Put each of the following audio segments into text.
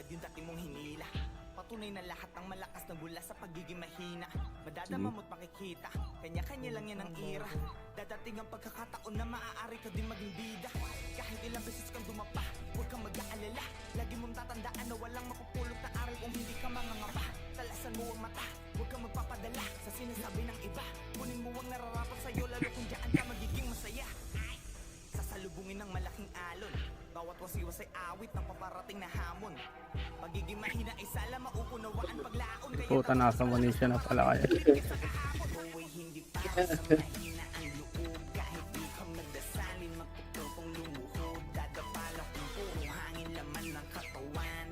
tulad yung dati mong hinila. Patunay na lahat ng malakas na bula sa pagiging mahina. Madadama mo't makikita, kanya-kanya lang yan ang ira. Dadating ang pagkakataon na maaari ka din maging bida. Kahit ilang beses kang dumapa, huwag kang mag-aalala. Lagi mong tatandaan na walang mapupulot na aral kung hindi ka mangangapa. Talasan mo ang mata, huwag kang magpapadala sa sinasabi ng iba. Kunin mo ang nararapat sa'yo, lalo kung diyan ka magiging masaya. Sasalubungin ng malaking alon, bawat wasiwas ay awit ng paparating na hamon. Pagiging mahina ay sala mauunawaan paglaon. Puta, nasa Malaysia na pala kaya. Buhay hindi para sa mahina ang loob. Kahit di ka magdasalin, magpupupong lumuhod. Dadapala kung puro hangin laman ng katawan.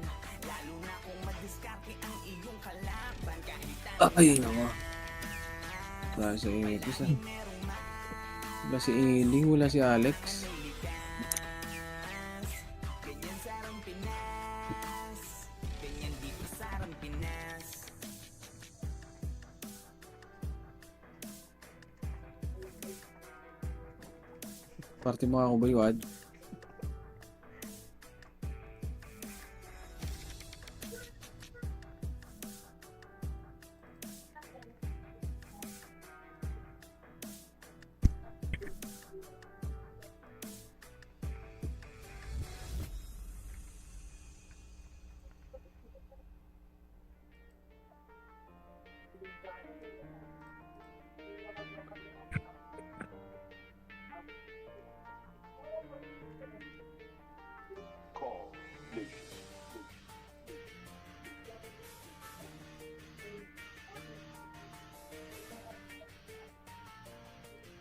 Lalo na kung madiskarte ang iyong kalaban. Kahit Ay, naku. Wala si Epis ah. Wala si Eiling, wala si Alex. Party mo ako ba yun?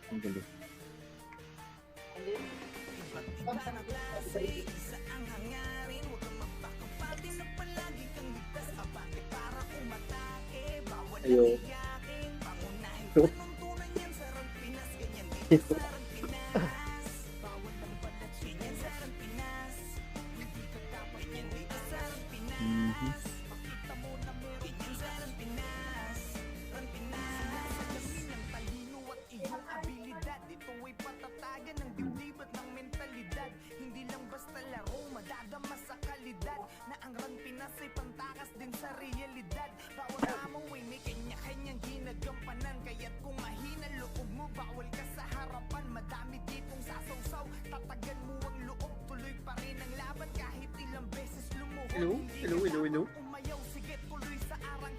Ang galing. Ayo. Hello.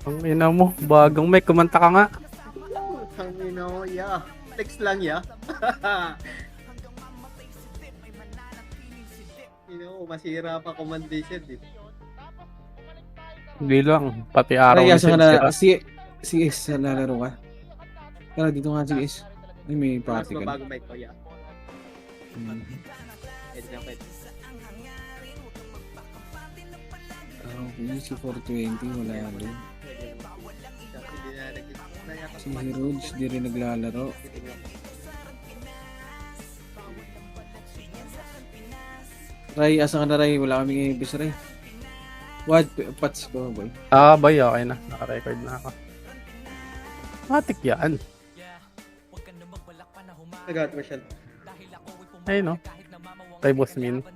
Ang ina mo, bagong mic, kumanta ka nga. Ang ino, yeah. Flex lang, yeah. Masira pa commandation dito. Hindi lang, pati araw Ay, ni asa ka na, Sensira. si Is, nalaro ka? Tara, dito nga si Is. Ay, may Mas party ka na. bago mic ko, yeah. Pwede na, pwede. Okay, si 420, wala rin. Hindi na nag-isaya. Si Heroes, di rin naglalaro. Ray, asa ka na Ray? Wala kaming ibis Ray. What? Pats ko, boy. Ah, bay, okay na. Naka-record na ako. Matik yan. Nag-out mo siya. Ayun no. Kay Boss Min.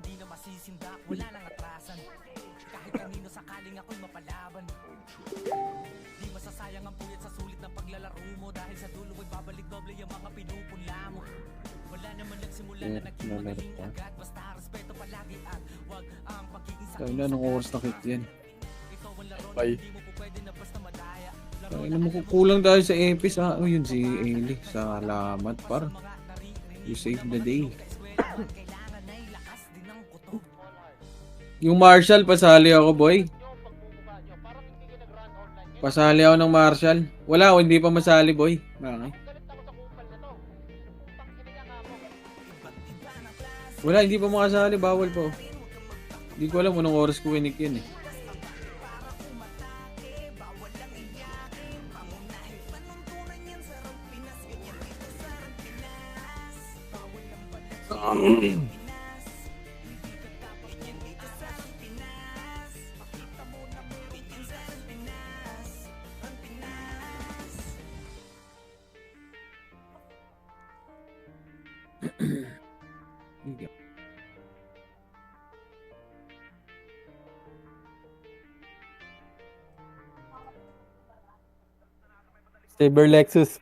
Kaya na, anong oras na kit yan? Bay. Kaya na, kulang dahil sa Epis. Ah, oh, yun si Ailey. Salamat par. You saved the day. Yung Marshall, pasali ako boy. Pasali ako ng Marshall. Wala, hindi pa masali boy. Bakit? Wala, hindi pa makasali. Bawal po. Hindi ko alam anong oras ko winik yun eh. Saber Lexus.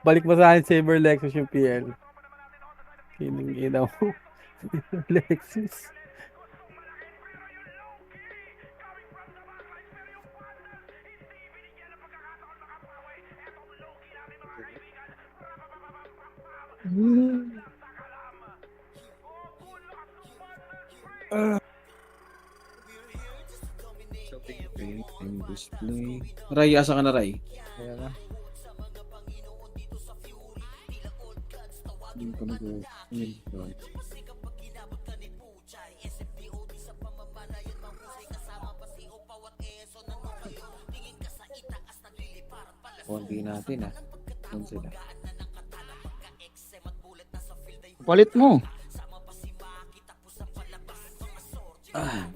Balik mo sa akin Saber Lexus yung PL. Kining inaw. Lexus. So, Game display. Ray, asa ka na Ray? Ayan na. Hindi pa nag-o. Konti natin ah. Doon sila. Palit mo. Ah.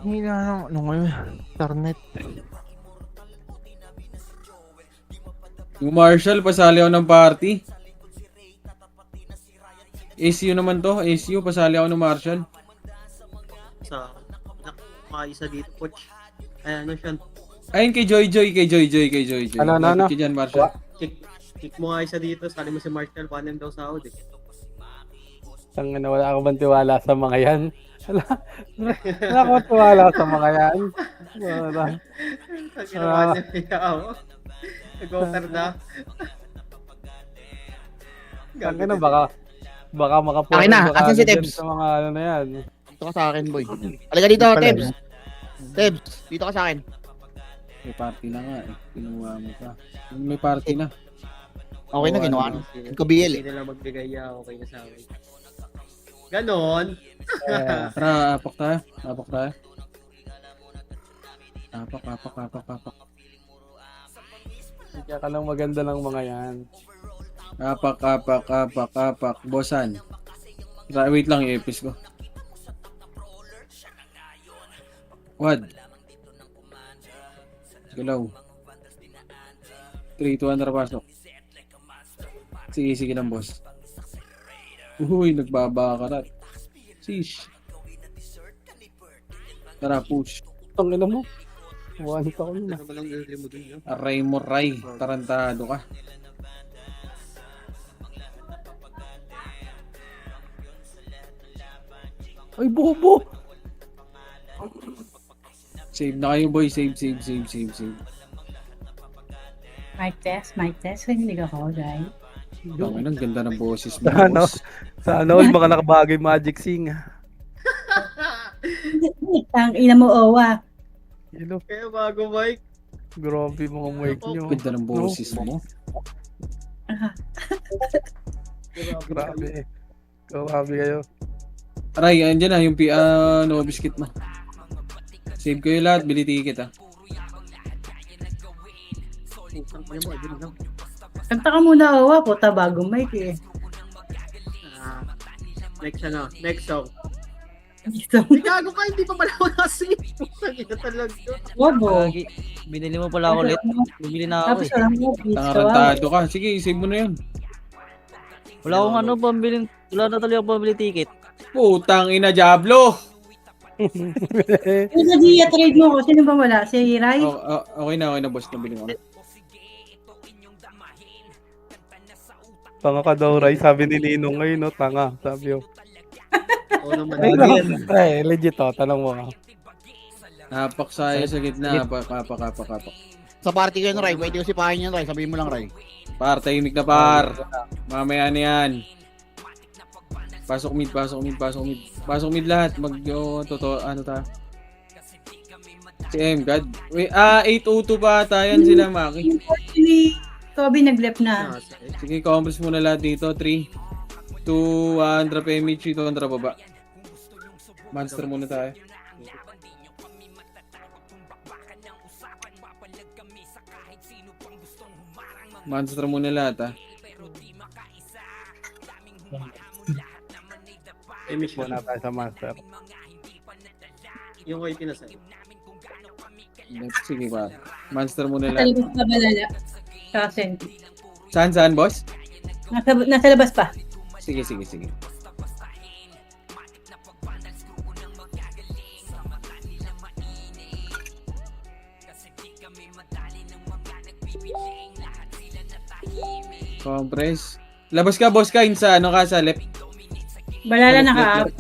Hina ano ngayon. Internet. Yung Marshall, pasali ako ng party. ACU naman to. ACU, pasali ako ng Marshall. sa nakaisa dito, coach. Ay, ano siya? Ayun kay Joy. Ano? Lapit ka dyan, Marshall. Kick mo nga isa dito, sali mo si Marshall, paano daw sahod eh. Tangina na, wala ako bang tiwala sa mga yan? Wala ako tiwala sa mga yan. Wala. Ang ginawa niya ako. Nag-offer na. Tangina, baka makapunta. Akin na, asan si Tebs? Sa mga ano na yan. Dito ka sa akin, boy. Halika dito, Tebs. Tebs, dito ka sa akin. May party na nga eh. Kinuha mo pa. May party na. Okay na, ginawa na. Ko BL eh. Hindi na lang magbigay niya, okay na sa akin. Ganon. Eh, Tara, apak tayo. Apak. kaya ka lang maganda ng mga yan. Apak. Bosan. Wait lang, i-epis ko. Wad. Galaw. 3, 2, 1, pasok. Sige lang, boss. Uy, nagbaba ka na. Sheesh. Tara, push. Tangina mo. One taon na. Ano ba lang early mo dun, no? Aray mo, Ray. Tarantado ka. Ay, bobo! Save na kayo, boy. Save. Mic test, hindi ka ako, right? Ang ang ganda ng boses mo, Ano? boss. Sana all baka nakabagay Magic Sing. Ang ina mo, Owa. Hello, Kaya bago, Mike. grabe mga mic nyo. Ganda ng boses mo. Grabe. Grabe kayo. Aray, andyan na yung no biscuit mo. Save kayo lahat, bili ticket ah. Ano mo, dun lang. Kanta ka muna, Owa. Puta, bagong mic eh. Next song. Dito. Gago ka, hindi pa pala ako nasip. Pagkita talaga. Wabo. Lagi, binili mo pala ako ulit. Bumili na ako Tapos eh. wala mo, beats ka. Tangarantado ka. Sige, save mo na yun. Wala akong ano, pambiling, wala na talaga pambili ticket. Putang ina, Diablo! Yung sa Gia trade mo ko, sino ba wala? Si Rai? Okay na, boss. Nabili ko na. Tanga ka daw, Ray. Sabi ni Ninong ngayon, no? Tanga. Sabi yun. Oo naman. Ay, legit to. Tanong mo. Napak sayo sa gitna. Kapak. Sa party ko yun, Ray. Pwede ko sipahin yun, Ray. Sabihin mo lang, Ray. Par, tahimik na par. Mamaya na yan. Pasok mid lahat. Totoo, ano ta? Si M, God. Wait, 802 pa ata yan sila, Maki. Actually, Kobe nag-left na. Sige, compress muna lahat dito. 3, 2 drop MH, 2 drop baba. Monster muna tayo. Monster muna lahat ah. Emish Muna lang. tayo sa master. Yung kay pinasay. Sige pa. Monster muna Nasa lahat. labas pa balala. Saka Senti. Saan boss? Nasa labas pa. Sige. Compress. Labas ka, boss Kain, sa ano ka, sa left. Balala Left, naka left,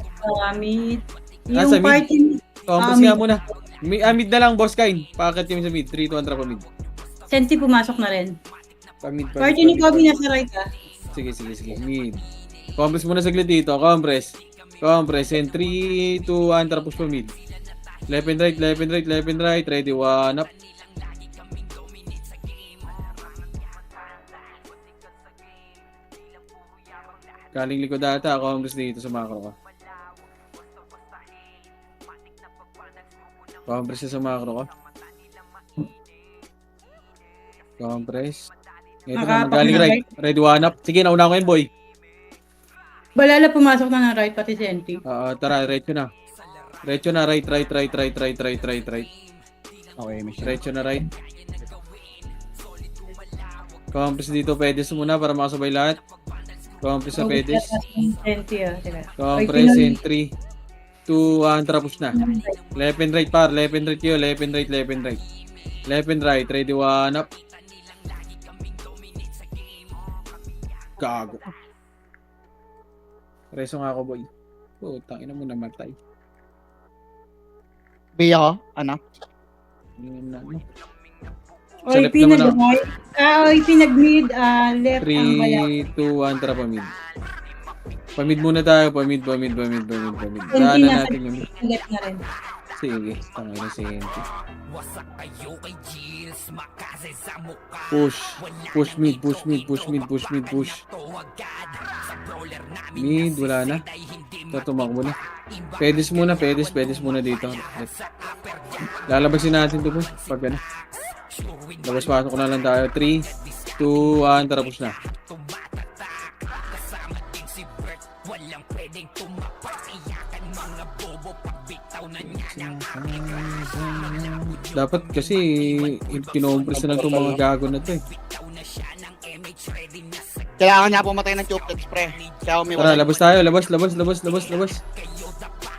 mid. Ah, Yung sa mid. party Compress mid. nga muna. Mid na lang, boss Kain. Pakakit yung sa mid. 3, 2, 1, trap mid. Senti pumasok na rin. Pamid. Party ni Kobe nasa right ah. Sige. Mid. Compress muna saglit dito. Compress. And 3, 2, 1, tapos pa mid. Left and right. Ready, 1 up. Kaling likod ata. Compress dito sa macro ko. Compress sa macro ko. Compress. Ito na, Nakapak galing na right. Ready, 1 up. Sige, nauna ko yun, boy. Balala pumasok na ng right pati Senti. Tara, right na. Right. Okay, mission. Right na right. Compress dito, pedes muna para makasabay lahat. Compress sa pedes. Senti ah. Teka. Compress in 3, 2, 1, tapos na. Left and right par, left and right yun, left and right. Left and right, ready, 1 up. Gago. Reso nga ako, boy. Tangina mo namatay. B ako, ano? Yun na, no? Oy, left naman pinag-right. Oy, pinag-mid. Left ang balala. 3, 2, 1, tara pamid. Pamid muna tayo, pamid. Senti Daanan nasa natin yung left na rin. sige, tangina si Enti. Push mid. Mid, wala na. Tumakbo na. Pedes muna dito. Lalabasin natin to po. Pag ano. Labas-pasok na lang tayo. 3, 2, 1, tapos na. Dapat kasi kinompres na lang itong mga gago na to eh. Kailangan niya pumatay ng chocolates, pre. Kaya Tara, labas tayo. Labas.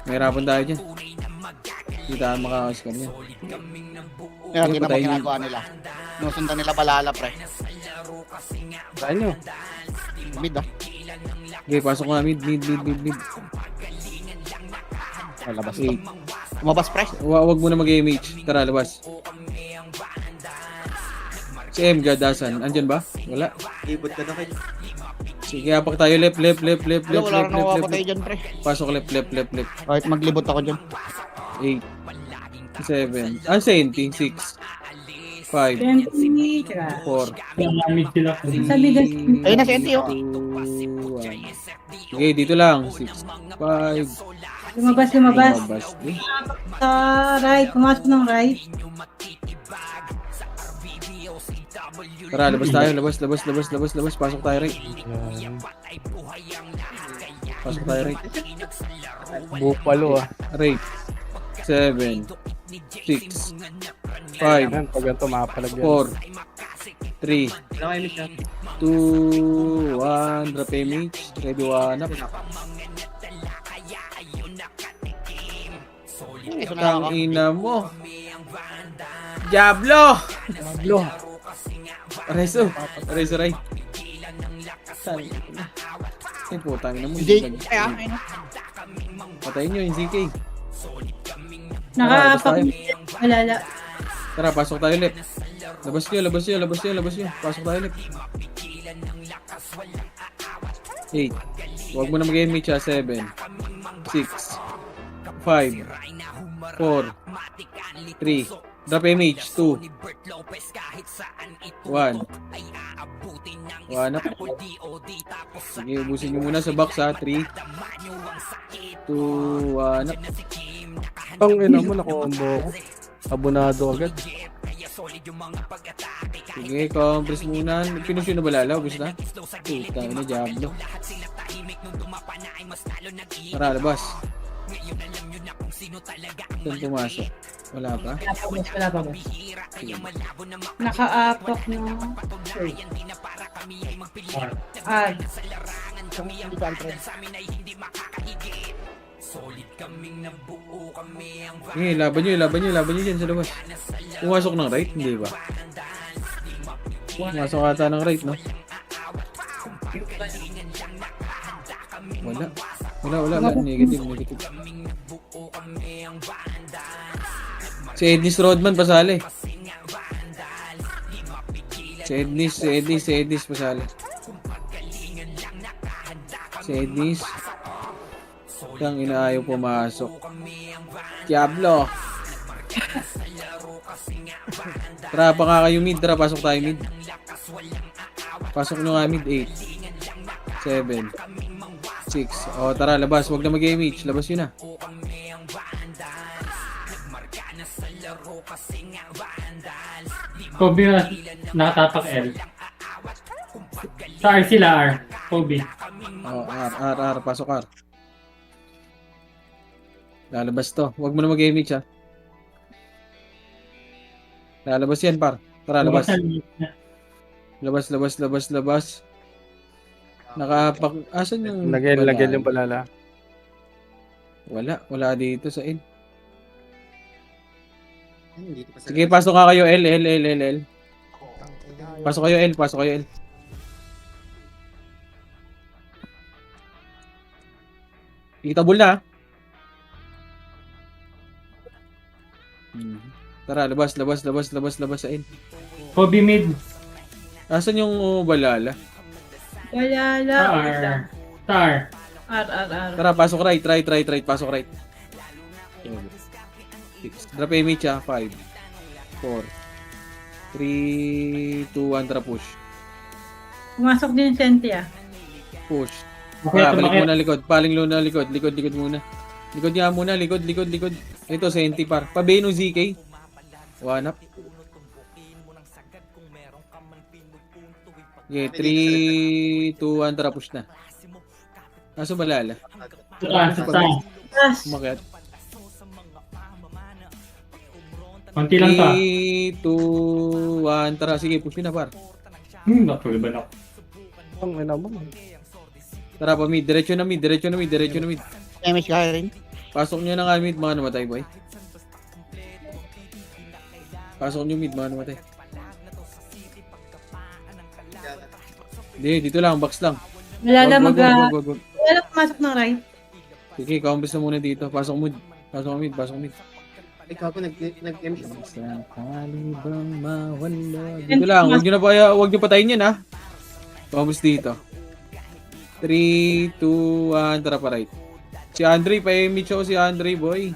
Mahirapan tayo dyan. Hindi tayo makakakas ka niyan. Kaya Hindi, naman patayin yun. ginagawa nila. Nusundan nila balala, pre. Saan nyo? Mid ah. Okay, pasok nga mid. Labas. 8. Umabas, pre. Wag mo na mag-MH. Tara, labas. Si M, gadasan. Andyan ba? Wala. Ibot ka na kayo. Sige, apak tayo. Left. Wala, wala rin ako papatay dyan, pre. Pasok left. Kahit maglibot ako dyan. 8. 7. Senti. 6. 5. Senti. Teka. 4. Sa middle. Ayun na, Senti, oh. 2, 1. Okay, dito lang. 6. 5. Lumabas. Sa right. Pumasok ng right. Tara, labas tayo. Labas. Pasok tayo right. Bupalo ah. Right. 7. 6. 5. Yan, pag ganito mapalag yan. 4. 3. Wala kayo, Emish lang. 2, 1, drop image, ready, 1 up. Ang ina mo. Diablo! Reso Ray. Ay, putang ina mo. Hindi, kaya, ayun. Patayin nyo yung ZK. Nakapag balala. Tara, pasok tayo left. Labas nyo. Pasok tayo left. 8. Huwag mo na mag-image ha. 7. 6. 5. 4. 3. Drop image. 2. 1. Wanap. Sige, ubusin nyo muna sa box ha. 3, 2, wanap. Ang ina mo, nakombo ko. Abonado agad. Sige, compress muna. Finish yun na ba lala? Ubus na? Puta na, Diablo. Tara, labas. Saan pumasok? Wala pa? Wala pa boss. Naka-apak no. Ah, Sige, laban nyo dyan sa labas. Pumasok ng right, hindi ba? Pumasok ata ng right, no? Wala. Negative. Si Ednis Rodman pasali. Si Ednis pasali. Si Ednis. Yang inaayaw pumasok. Diablo. Tara, pa nga kayo mid. Tara, pasok tayo mid. Pasok nyo nga mid. 8, 7, 6. O, tara, labas. Huwag na mag-image. Labas yun na. Kobe na nakatapak L. Sa R sila R. Kobe. O, R. Pasok R. Lalabas to. Huwag mo na mag-image ha. Lalabas yan, par. Tara, labas. Labas. Nakapak... Asan yung... Lagyan yung balala. Wala dito sa L. Dito pa sa Sige, pasok ka kayo L. Pasok kayo L. Itabol na. Tara, labas sa L. Kobe mid. Asan yung balala? wala Sa lang. R. Sa R. R. Tara, pasok right. Pasok right. 6. Drop image ha. 5, 4, 3, 2, 1. Tara, push. Pumasok din yung Cynthia. Push. Okay, Tara, balik tumakit. muna likod. Paling luna likod. Likod muna. Likod nga muna. Likod. Ito, senti par. Pabay no ZK. One up. Okay, 3, 2, 1. Tara, push na. Kaso balala. Sa Yes. Umakyat. konti lang to. 3, 2, 1. Tara, sige, push na par. Natuloy ba na? Ang ina mo. Tara, pa mid. Diretso na mid. Damage kaya rin. Pasok nyo na nga mid, mga namatay, boy. Pasok nyo mid, mga namatay. Hindi, dito lang, box lang. Wala lang Wag. wala lang pumasok ng right. Sige, kaumbis na muna dito. Pasok mid. Ay, kako, nag-M siya. Sa kalibang mawala. Dito lang, huwag nyo patayin yan, ha. Kaumbis dito. 3, 2, 1, tara pa right. Si Andre, pa-image ako si Andre, boy.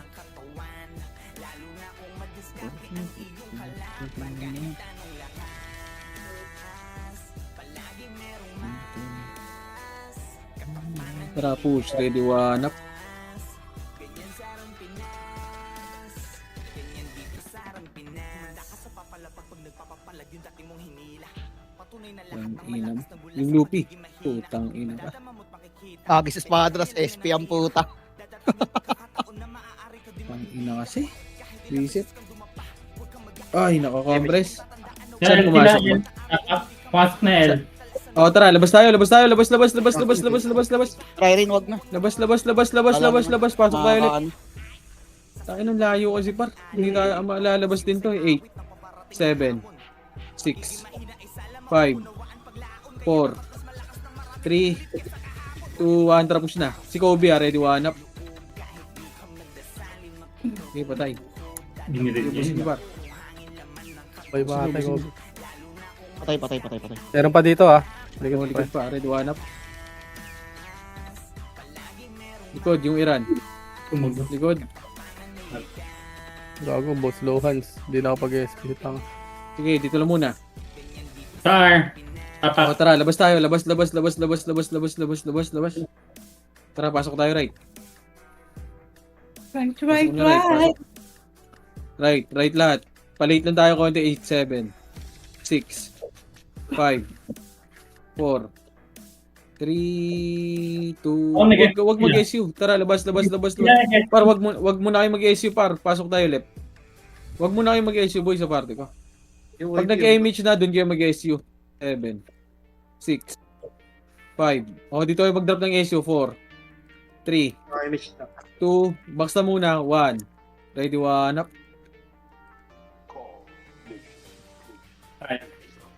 Tara, push. Ready, one up. Ang inam. Yung Lupi. Putang ina ka. Agis Espadras, SP ang puta. Ang ina kasi. Reset. Ay, nakakompress. Sa Saan R pumasok sila mo? L. Pasok na L. Oh, tara, labas tayo. Labas. Try rin, wag na. Labas. Pasok tayo ulit. Ano? Tayo ng layo kasi par. Hindi na malalabas din to. 8, 7, 6, 5, 4, 3, 2, 1. Tara, push na. Si Kobe, ready, one up. Okay, patay. Dinilig Push ni niya. par. Patay ko. Patay. Meron pa dito ah. Likod pa, ready, one up. Likod, yung Iran. Tumugot. Likod. Gago, boss low hands. Hindi na ako pag-SP tang. Sige, dito lang muna. Sa R. Tapak. Tara, labas tayo. Labas. Tara, pasok tayo right. Right, Pasok right, na right. right. Right lahat. Palate lang tayo konti. 8, 7, 6, 5, 4, 3, 2, Oh, nag- wag mag-SU. Tara, labas. Par, wag mo na kayo mag-SU, par. Pasok tayo left. Wag mo na kayo mag-SU, boy, sa party ko. Yung Pag nag-image na, dun kayo mag-SU. 7, 6, 5. O, dito kayo mag-drop ng SU. 4, 3, 2, box na muna. 1. Ready, 1, up.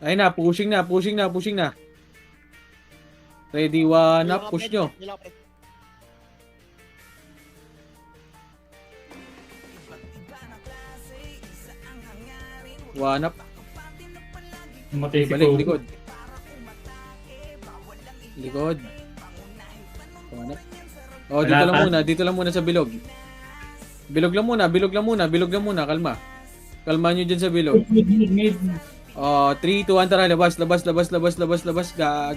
Ayun na, pushing na. Ready, 1, up. Push nyo. One up. Matay si Balik, Kobe. likod. One up. Oh, dito lang muna sa bilog. Bilog lang muna. Kalma nyo dyan sa bilog. Mid. Oh, 3, 2, 1, tara, labas. Gago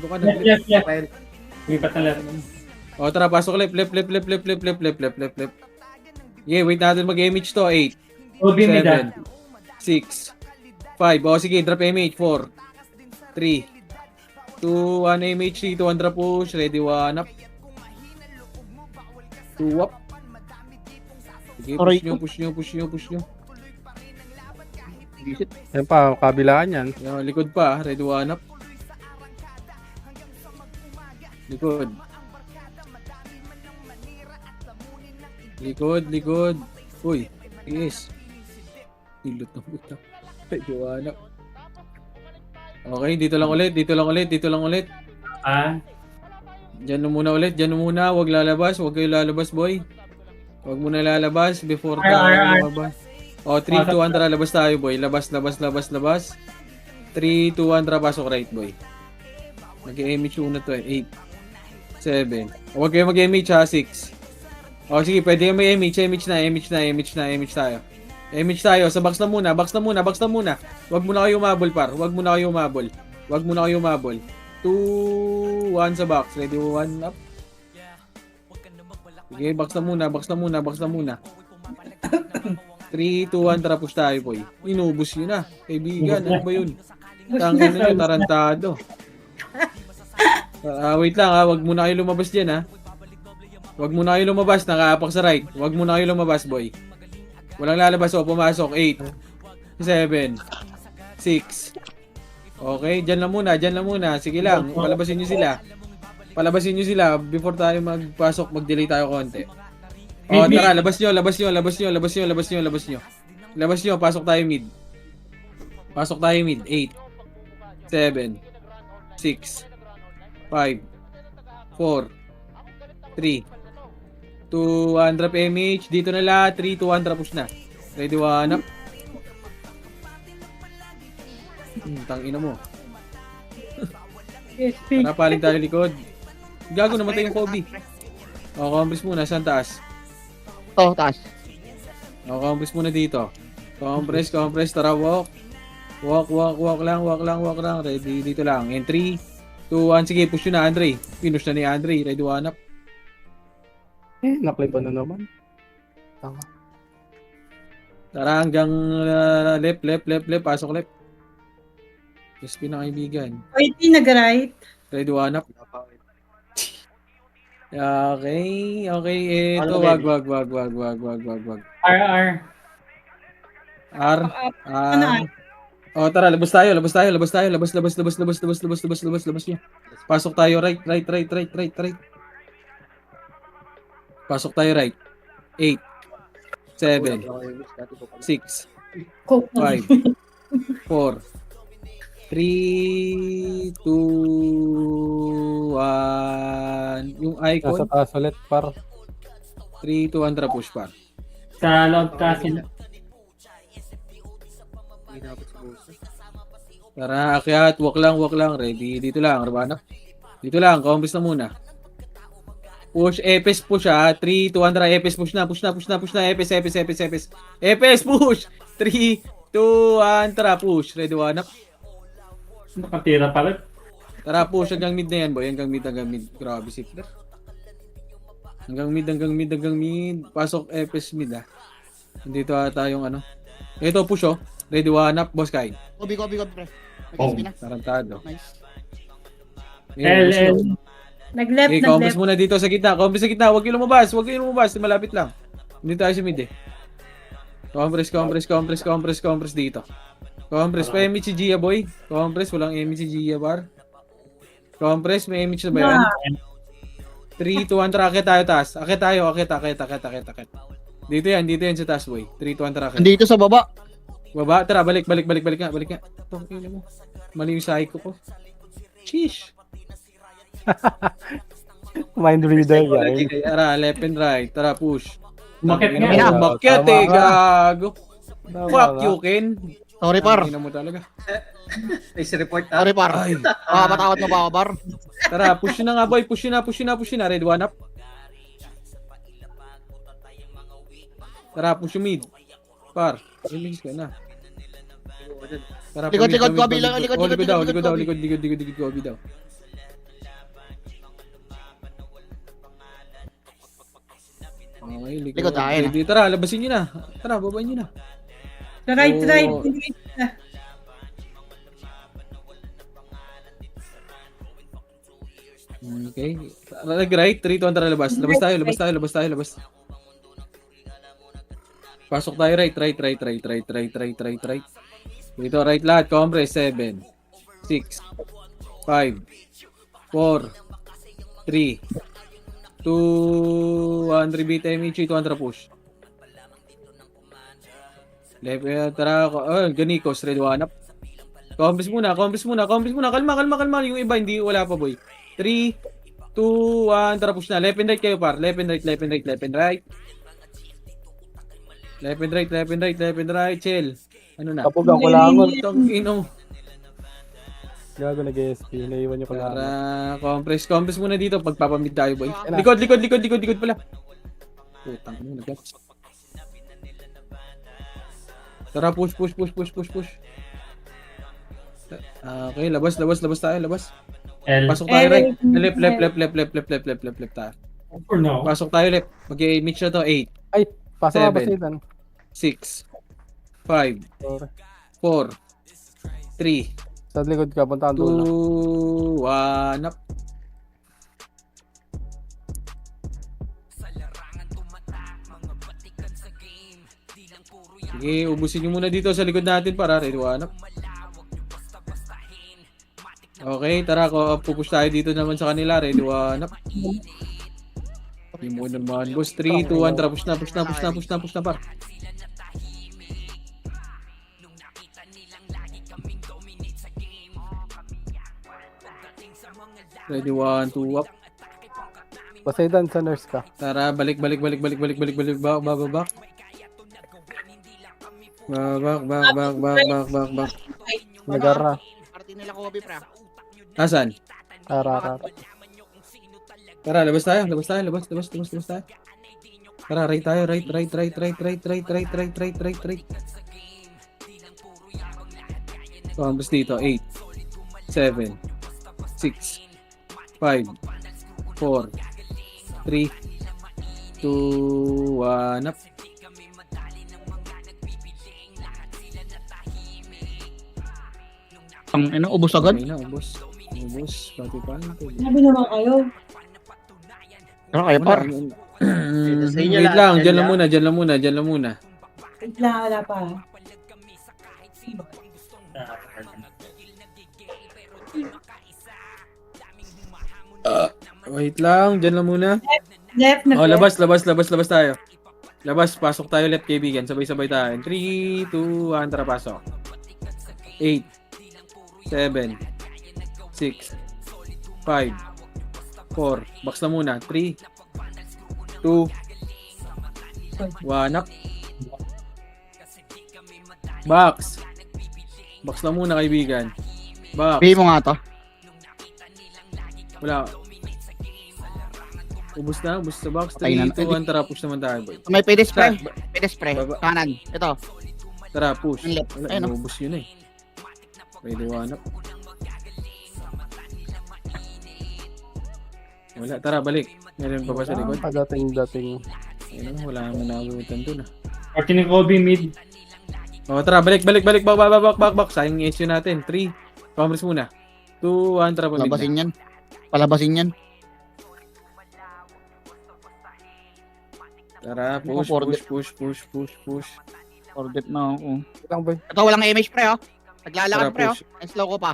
ka na. Left. Lipat na left. Oh, tara, pasok left. Yeah, wait natin mag-image to. 8, Kobe mid 7, 6, 5. Oh, sige, drop image. 4, 3, 2, 1 image. 3, 2, 1 drop push. Ready, 1 up. 2 up. Sige, push nyo. Yan pa, kabilaan yan. Yan, likod pa. Ready, 1 up. Likod. Uy, yes. Hilot na puta. Ready, 1 up. Okay, dito lang ulit. Diyan na muna. Huwag kayo lalabas, boy. Huwag muna lalabas before tayo lumabas. O, 3, 2, 1, tara, labas tayo, boy. Labas. 3, 2, 1, tara, pasok right, boy. Mag-image muna to, 8, 7. Huwag kayo mag-image, ha, 6. O, sige, pwede kayo may image tayo. Image tayo, sa box na muna. Huwag muna kayo umabol, par. 2, 1 sa box. Ready, 1 up. Sige, box na muna. 3, 2, 1, tara, push tayo, boy. Inubos yun na. Kaibigan, ano ba yun? Tangin na yun, tarantado. Wait lang, ha. Huwag muna kayo lumabas dyan, ha. Nakaapak sa right. Huwag muna kayo lumabas, boy. Walang lalabas, o. Pumasok. 8, 7, 6. Okay, dyan lang muna. Sige lang, palabasin nyo sila before tayo magpasok, mag-delay tayo konti. O, tara, labas nyo. Pasok tayo mid. 8, 7, 6, 5, 4, 3, 2, 1, drop image. Dito na lahat. 3, 2, 1, drop push na. Ready, 1 up. Tangina mo. Tara, paling tayo likod. Gago, namatay yung Kobe. O, compress muna. Saan taas? Ito, taas. O, compress muna dito. Compress. Tara, walk. Walk lang. Ready, dito lang. And 3, 2, 1. Sige, push yun na, Andre. Pinush na ni Andre. Ready, 1 up. Naklipan na naman. Tara, hanggang left. Pasok left. SP na kaibigan. Wait, nag-right. Ready, 1 up. Okay. Ito, wag. R. R. O, tara, labas tayo. Labas nyo. Pasok tayo, right. Pasok tayo, right. 8, 7, 6, 5, 4, 3, 2, 1. Yung icon. Nasa taas ulit, par. 3, 2, 1, tara, push par. Sa loob castle. Tara, akyat, walk lang. Ready, dito lang, Rabana. Dito lang, combis na muna. Push, Epes push, ha. 3, 2, 1, tara, Epes push na. Epes, push. 3, 2, 1, tara, push. Ready, 1 up. Nakatira pa rin. Tara, push hanggang mid na yan, boy. Hanggang mid. Grabe, Sipler. Hanggang mid. Pasok FS mid, ah. Nandito ata yung ano. Ito, push, oh. Ready, one up, boss Kai. Kobe, pre. Oh. Nag-SP na. Tarantado. Nice. L, push, L. oh. Nag-left, Okay, compass muna dito sa gitna. Compass sa gitna. Huwag kayong lumabas. Malapit lang. Hindi tayo sa mid, eh. Compress dito. Compress. Pa image si Gia, boy. Compress. Walang image si Gia, bar. Compress. May image na ba yan? 3, 2, 1, tara. Akit tayo taas. Akit tayo. Dito yan sa taas, boy. 3, 2, 1, tara. Akit. Dito sa baba. Baba. Tara, balik nga. Tungkil mo. Mali yung psycho ko. Sheesh. Mind reader yan. Tara, left and right. Tara, push. Umakit nga. Ina. Umakyat, Tama eh. ka. Gago. Tama Fuck ka. you, Ken. Sorry, par. Tingnan mo talaga. Nice report ha. Sorry, par. Ay. Patawad mo ba ako, par? Tara, push na nga, boy. Push na. Red, one up. Tara, push yung mid. Par. Release ka na. Tara, Likod, pamid, Kobe pamid, lang, pamid. likod, Oh, likod, daw, likod, likod daw, Kobe. likod, Kobe daw. Okay, Likod tayo na. Ready. Tara, labasin nyo na. Tara, babayin nyo na. Right. Oh. Okay. Nag-right, 3, 2, 1, tara, labas. Labas tayo. Pasok tayo, right. Dito, right lahat. Compress, 7, 6, 5, 4, 3, 2, 1, repeat MH, 2, 1, tara, push. Left, tara, Ganikos, ready, one up. Compress muna. Kalma. Yung iba, hindi, wala pa, boy. 3, 2, 1, tara, push na. Left and right kayo, par. Left and right. Chill. Ano na? Kapag ako langon. Itong ino. Gago nag-ESP. Naiwan niyo pala. Tara, compress muna dito. Pagpapamid tayo, boy. Likod pala. Putang ino, nag-gaps. Tara, push. Okay, labas tayo. L. Pasok tayo, right. Left tayo. For now. Pasok tayo, left. Mag-meet na to, 8, Pasok nga ba 7. sitan? 6, 5, 4, 3, Sa likod ka, punta ang dulo. 2, 1, up. Sige, ubusin nyo muna dito sa likod natin para ready, 1 up. Okay, tara, pupush tayo dito naman sa kanila. Ready, 1 up. Hindi mo naman, boss. 3, 2, 1, tara, push na, par. Ready, 1, 2, up. Pasaitan sa nurse ka. Tara, balik. Back. Nagara. Party nila Kobe, pre. Nasaan? Kara. Tara, labas tayo. Tara, right tayo, right. Compass dito, 8, 7, 6, 5, 4, 3, 2, 1, up. Ang ubos agad. Okay na, ubos. Pati pa. Sabi naman kayo. Ano kayo, par? Sa inyo Wait lahat, lang, dyan yan lang muna. Wait lang, wala pa. Wait lang, dyan lang muna. Left na Oh, labas tayo. Labas, pasok tayo left, kaibigan. Sabay-sabay tayo. 3, 2, 1, tara, pasok. 8, 7, 6, 5, 4. Box na muna. 3, 2, 1, up. Box. Box na muna, kaibigan. Box. Bigay mo nga to. Wala. Ubus na sa box. Patay 3, na. 2, 1, tara, push naman tayo, boy. May pwede spray. Tara, Pwede spray. Baba. Kanan. Ito. Tara, push. Ang left. Wala, Ayun, oh. inubos yun eh. Pwede 1 up. Wala, tara, balik. Meron pa ba sa likod? Pagdating. Ayun, wala naman nakabutan dun ah. Party ni Kobe mid. O, tara, balik. Back. Sayang yung issue natin. 3. Congress muna. 2, 1, tara, balik na. Palabasin yan. Palabasin yan. Tara, push. Order na ako. Lang ba? Ito, walang image pre, oh. Naglalakad Tara, pre, oh. push. Ang slow ko pa.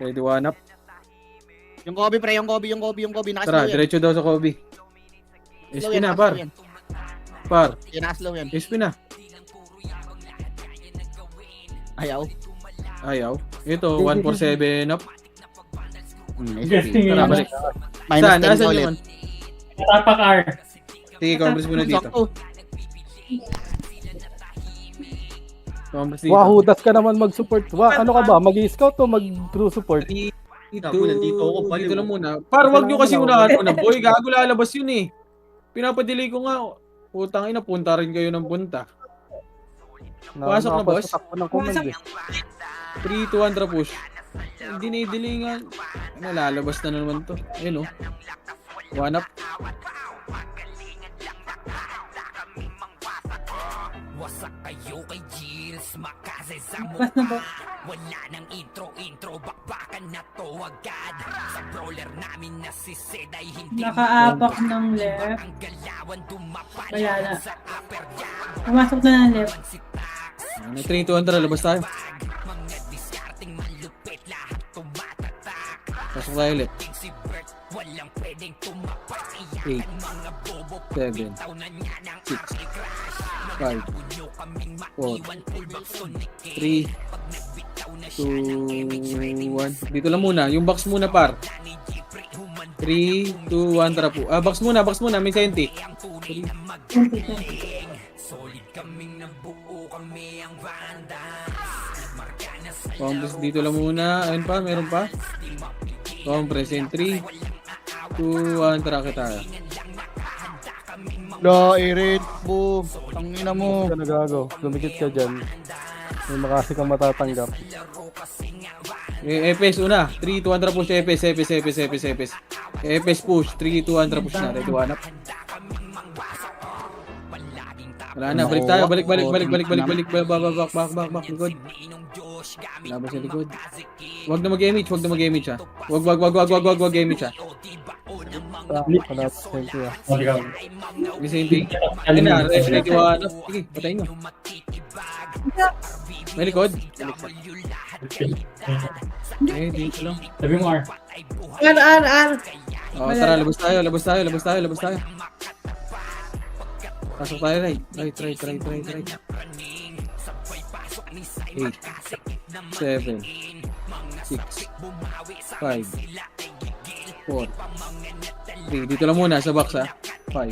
Ready, 1 up. Yung Kobe pre, yung Kobe. Tara, Nakaslow yan. diretso daw sa Kobe. Slow SP yan, na, nakaslow par. yan. Par. Yan, nakaslow yan. SP na. Ayaw. Ayaw. Ito, 147 up. Guessing Tara, yun. balik. Minus Saan? 10 Nasaan ulit. yun? Tapak R. Sige, Congress muna dito. Sakto. Congress dito. Wahudas ka naman mag-support. Ano ka ba? Mag-i-scout o mag-true support? Gago, nandito ako, baliw. Dito lang muna. Par, wag nyo kasi unahan mo na. Boy, gago lalabas yun eh. Pinapadelay ko nga. Putang ina, punta rin kayo ng punta. Pasok na, boss? Takbo ng command eh. 3, 2, 1, tara push. Hindi na i-delay nga. Nalalabas na naman to. Ayun o. 1 up. Wasak kayo kay Gilles, makasesa mo Bas na ba? Wala nang intro, bakbakan na to agad. Sa brawler namin na si Sed ay hindi Nakaapak ng left. ang galawan dumapan Kaya na. sa upper jab. Pumasok na ng left. Si Tax, 3, 2, 1, tara. Labas tayo. mga diskarting malupit, lahat tumatatak. Pasok tayo ulit. Ting si Bert, walang pwedeng tumapak. 8, Iyakan mga bobo, 7, taw na niya ng 6, aking crash. 5, Punyo kaming 4, maiwan, pullback Sonic 3, 2, 1. Dito lang muna. Yung box muna, par. 3, 2, 1, tara po. Box muna. May senti. solid kaming nabuo kami ang banda. Compress dito lang muna. Ayun pa, meron pa. Compress in 3, 2, 1, tara kita. La, Erin. Boom. Tangina mo. Ka nagago. Lumikit ka dyan. May makasi kang matatanggap. Epes una. 3, 2, 1, tara push. Epes. Epes push. 3, 2, 1, tara push na. Ready, 1 up. Wala na. Balik tayo. Balik. Back. Likod. Labas sa likod. Wag na mag-image ha. Wag image ha. Wala sa senti ah. Hindi ka. May senti. Ayun na. Ready, 1 up. Sige, patayin mo. May likod. Dito lang. Sabi mo R. R. Tara, labas tayo. Pasok tayo, right. Right. 8, 7, 6, 5, 4, 3. Dito lang muna sa box ha. 5,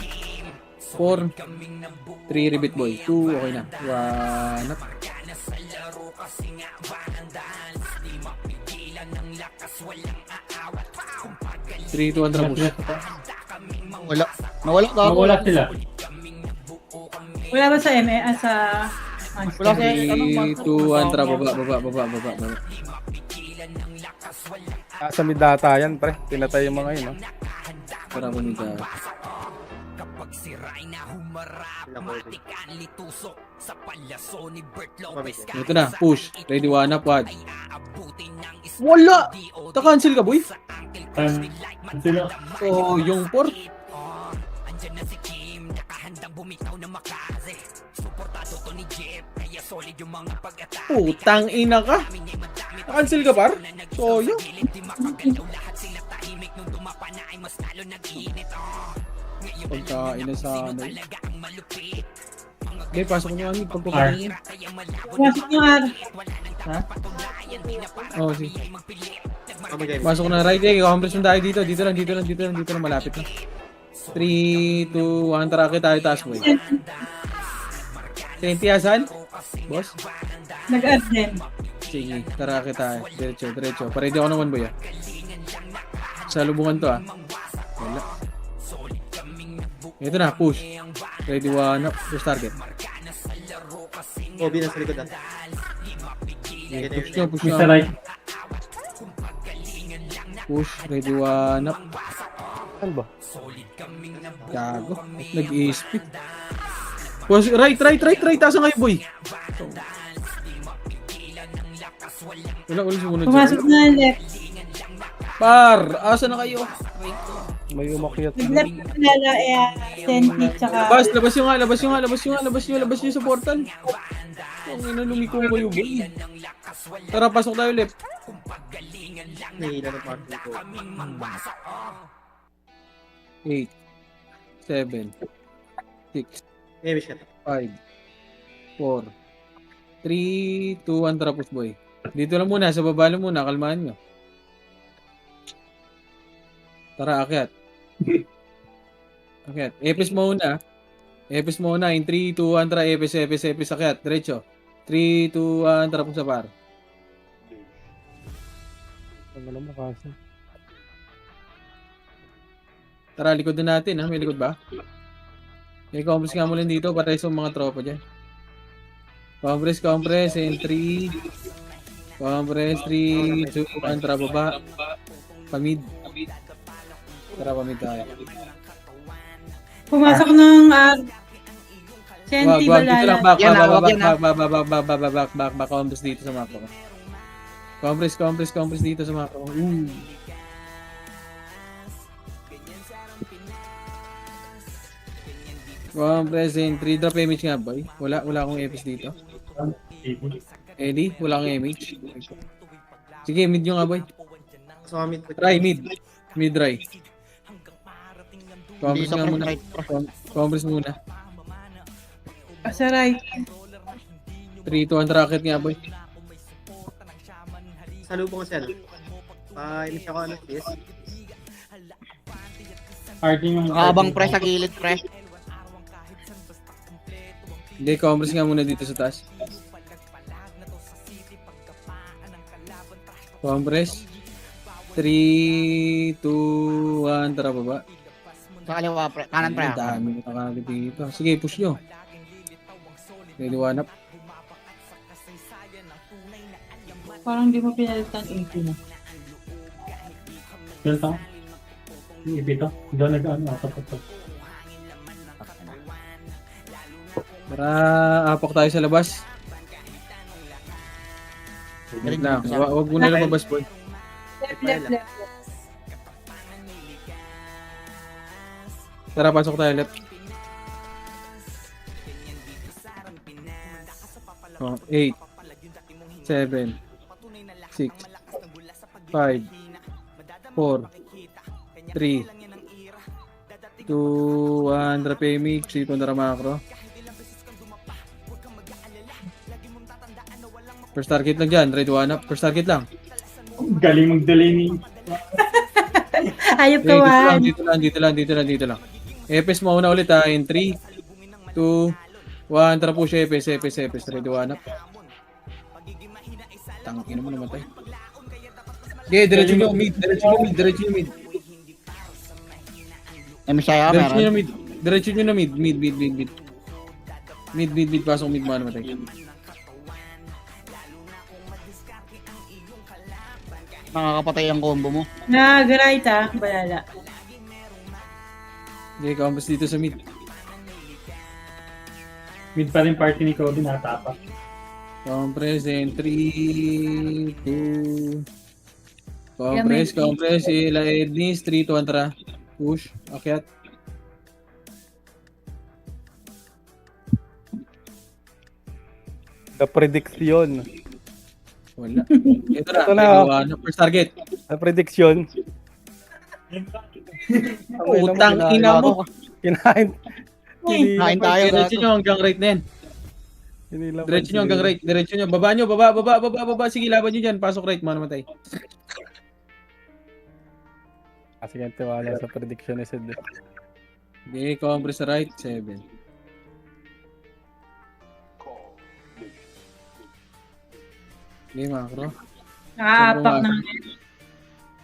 4, 3, repeat boy. 2, okay na. 1 up. 3, 2, 1, tara push. Wala. Nawala ka ako. Mawala sila. Wala ba sa ME? Sa... Wala sa 3, 2, 1, tara baba. Sa mid data yan, pre. Pinatay yung mga yun, no? Tara bonita. Kapag si Rayna humarap, matikan litusok sa palyaso ni Bert Lopez. Ito na, push. Ready, 1 up, 1. Aabutin ng isang Wala! Ta-cancel ka, boy? Sila. Oh, yung port. Andyan na si Kim, nakahandang bumitaw na makaze. Suportado to ni Jeff, kaya solid yung mga pag-atake. Putang ina ka. Ta-cancel ka, par? So, yun. Di makagalaw lahat sila tahimik nung dumapa na ay mas lalo nag-iinit. Ngayon Pagkain na sa ano. talaga ang malupit. Okay, pasok nyo kami. Pagpapatayin. Pumasok ng R. Ha? Oh, sige. Mamagay. Pasok na right. Okay, compress mo tayo dito. Dito lang. Malapit na. 3, 2, 1. Tara, tayo taas, boy. Senti, asan? Boss? Nag-add din. Sige, tara tayo. Diretso. Paredy ako ng one, boy, ah. Sa lubungan to, ah. Wala. Ito na, push. Ready, 1 up. Push target. Kobe nasa likod ah. Push Mr. nyo. Right. Push, ready, 1 up. Saan ba? Gago. Nag-i-speed. Right. Taas ang kayo, boy. Wala sumunod Pumasok na ang left. Par, asa na kayo? May umakyat. Nag-left na pala Senti tsaka... Labas nyo sa portal. Ang ina, lumiko kayo, boy. Tara, pasok tayo, left. Nahila na party ko. 8, 7, 6, Maybe siya. 5, 4, 3, 2, 1, tara, push, boy. Dito lang muna, sa baba lang muna, kalmahan nyo. Tara, akyat. Akyat. Epis muna. In 3, 2, 1, tara, epis, akyat. Diretso. 3, 2, 1, tara, push sa par. Ang alam mo kasi. Tara, likod na natin, ha? May likod ba? May compress nga mo lang dito, para sa mga tropa dyan. Compress, in 3, compress, 3, 2, 1, tara, baba. Pamid. Tara, pamid tayo. Pumasok ng Senti Wag, dito lang, Balala. back, compress dito sa mapa ko. Compress dito sa mapa ko. Compress in 3, drop image nga, boy. Wala akong epis dito. Eddie, wala akong image. Sige, mid nyo nga, boy. Summit ko. Try, mid. Mid try. Dito Compress nga ko muna. right. Compress muna. Sa right. 3, 2, 1, rocket nga, boy. Salubong ko siya. Inis ako ano, yes. Harding yung... Nakabang pre sa gilid pre. Hindi, compress nga muna dito sa taas. Compress. 3, 2, 1, tara baba. Sa kaliwa pre. Kanan pre. Ang dami na nakagad dito. Sige, push nyo. Ready, one up. Parang di mo pinalitan 80 na. Yun to. Yung ibito. Doon nag-ano. Tara, apak tayo sa labas. Wait lang. Wag mo na lumabas, boy. Left. Tara, pasok tayo left. 8, 7, 6, 5, 4, 3, 2, 1, drop image, sipon na macro. First target lang dyan, ready one up, first target lang. Galing mag-delay ni... Ayop Okay, kawan. dito lang. Epes mo una ulit ha, in 3, 2, 1, tara push, epes, ready one up. Tangin mo namatay. Okay, diretso nyo mid. Emisaya meron. Diretso nyo na mid. Mid, pasok mid mo namatay. Nakakapatay ang combo mo. Nag-right Balala. Okay, compass dito sa mid. Mid pa rin party ni Kobe natapak. Compress in 3, 2, compress, ila Ednis, 3, 2, 1, tara. Push, akyat. The prediction. Wala. Ito Ito na, na, first target. The prediction. Utang ina mo. Kinain. Kain tayo. Diretso nyo hanggang right na yan. Diretso nyo hanggang right. Diretso nyo. Baba nyo. Baba. Sige, laban nyo dyan. Pasok right. Manamatay. Kasi kaya tiwala sa prediction ni Sid. Okay, compress sa right. 7. Okay, macro. Nakaapak na.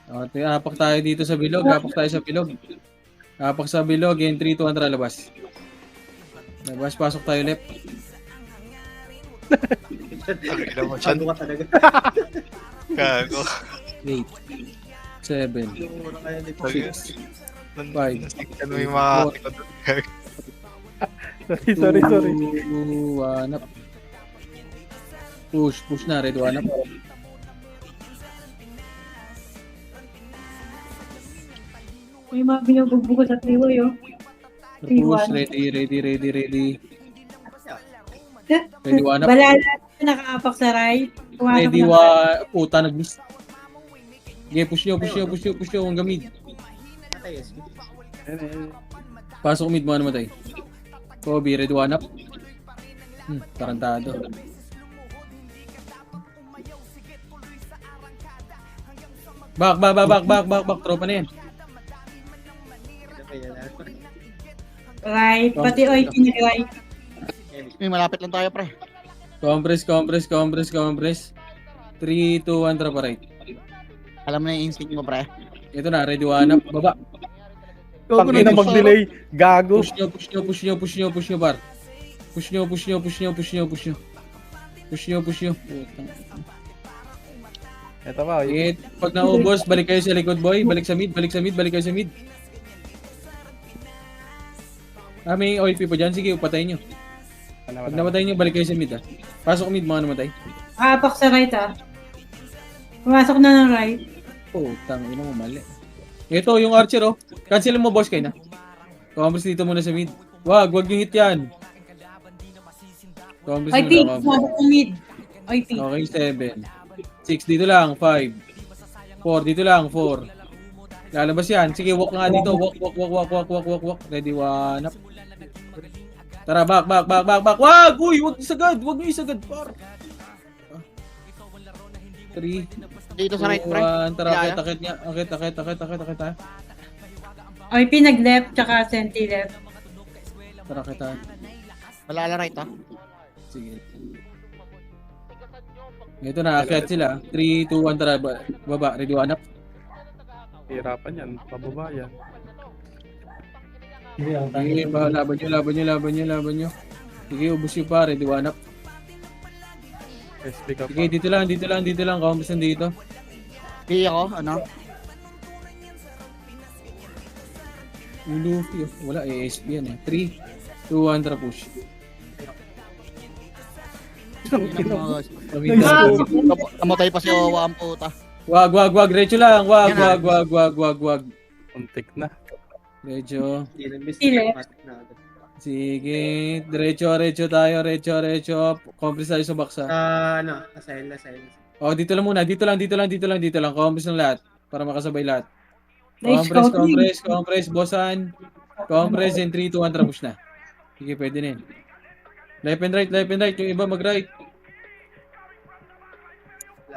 Okay, apak tayo dito sa bilog. Apak sa bilog. In 3, 2, 1, tara, labas. Pasok tayo left. Bago ka talaga. Gago. 8, 7, Mura kaya dito. 6, Five. Ano yung mga ate ko doon? Sorry. 2, 1 up. Push na, red 1 up. May mga binubugbog ko sa triway, oh. Push, ready. Ready 1 up. Balala nakaapak sa right. Pumasok Ready na- 1. Puta, nag-miss. Okay, push nyo. Ang gamit. Patay, yes. Pasok mid mo, ano matay? Kobe, red 1 up. Tarantado. Back. Tropa na yan. Right. Pati OIP ni right. May malapit lang tayo, pre. Compress. 3, 2, 1, tropa right. Alam mo na yung instinct mo, pre. Ito na, ready 1 up. Baba. Pag na mag-delay, gago. Push nyo, par. Push nyo. Putang. Ito pa, Eh, pag naubos, balik kayo sa likod, boy. Balik kayo sa mid. May OIP pa dyan. Sige, patayin nyo. Pag namatay nyo, balik kayo sa mid, Pasok mid, mga namatay. Nakaapak sa right, ah. Pumasok na ng right. Putang, ina mo, mali. Ito, yung archer, Cancel mo, boss, kayo na. Compress dito muna sa mid. Wag yung hit yan. Compress OIP. muna, Pumasok ng mid. OIP. Okay, 7. 6 dito lang, 5. 4 dito lang, 4. Lalabas yan. Sige, walk nga dito. Walk. Ready, 1 up. Tara, back. Wag! Uy, wag niyo isagad, par. 3, Dito sa right, pre. 1. Tara, Kaya? akit niya. Akit. OIP nag-left, tsaka Senti left. Tara, kita. Balala right, ah. Sige. Ito na, akit sila. 3, 2, 1, tara. Baba, ready, 1 up. hirapan yan. Pababa yan. Sige, laban nyo. Sige, ubus yung pa, ready, 1 up. SP ka pa. Sige, dito lang. Compress dito. Hindi ako, ano? Yung Luffy, wala, ASP yan, 3, 2, 1, tara, push. Namatay pa si Owa ang puta. Wag, diretso lang. Wag. Untik na. Diretso. Hindi na miss. Sile. Sige, diretso tayo, diretso. Compress tayo sa baksa. Asile. Oh, dito lang muna, dito lang. Compress ng lahat para makasabay lahat. Nice Compress, bossan. Compress in 3, 2, 1, tara, push na. Sige, pwede na yun. Left and right, yung iba mag-right.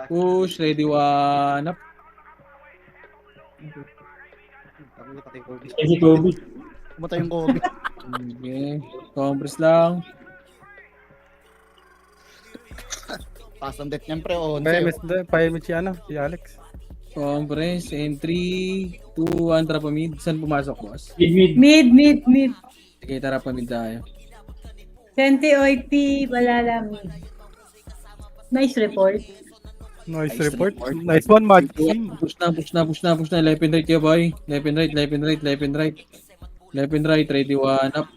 Push, ready, 1 up. Si Kobe. Pumatay yung Kobe. Okay, compress lang. Pass on death niyan, pre. O, Pa-MS si Alex. Compress in 3, 2, 1, tara, pamid. Saan pumasok, boss? Mid. Mid. Sige, tara, pamid tayo. Senti OIP, balala mid. Nice report. Nice report. Nice one, Mad. Push na. Left and right kayo, boy. Left and right, ready, 1 up.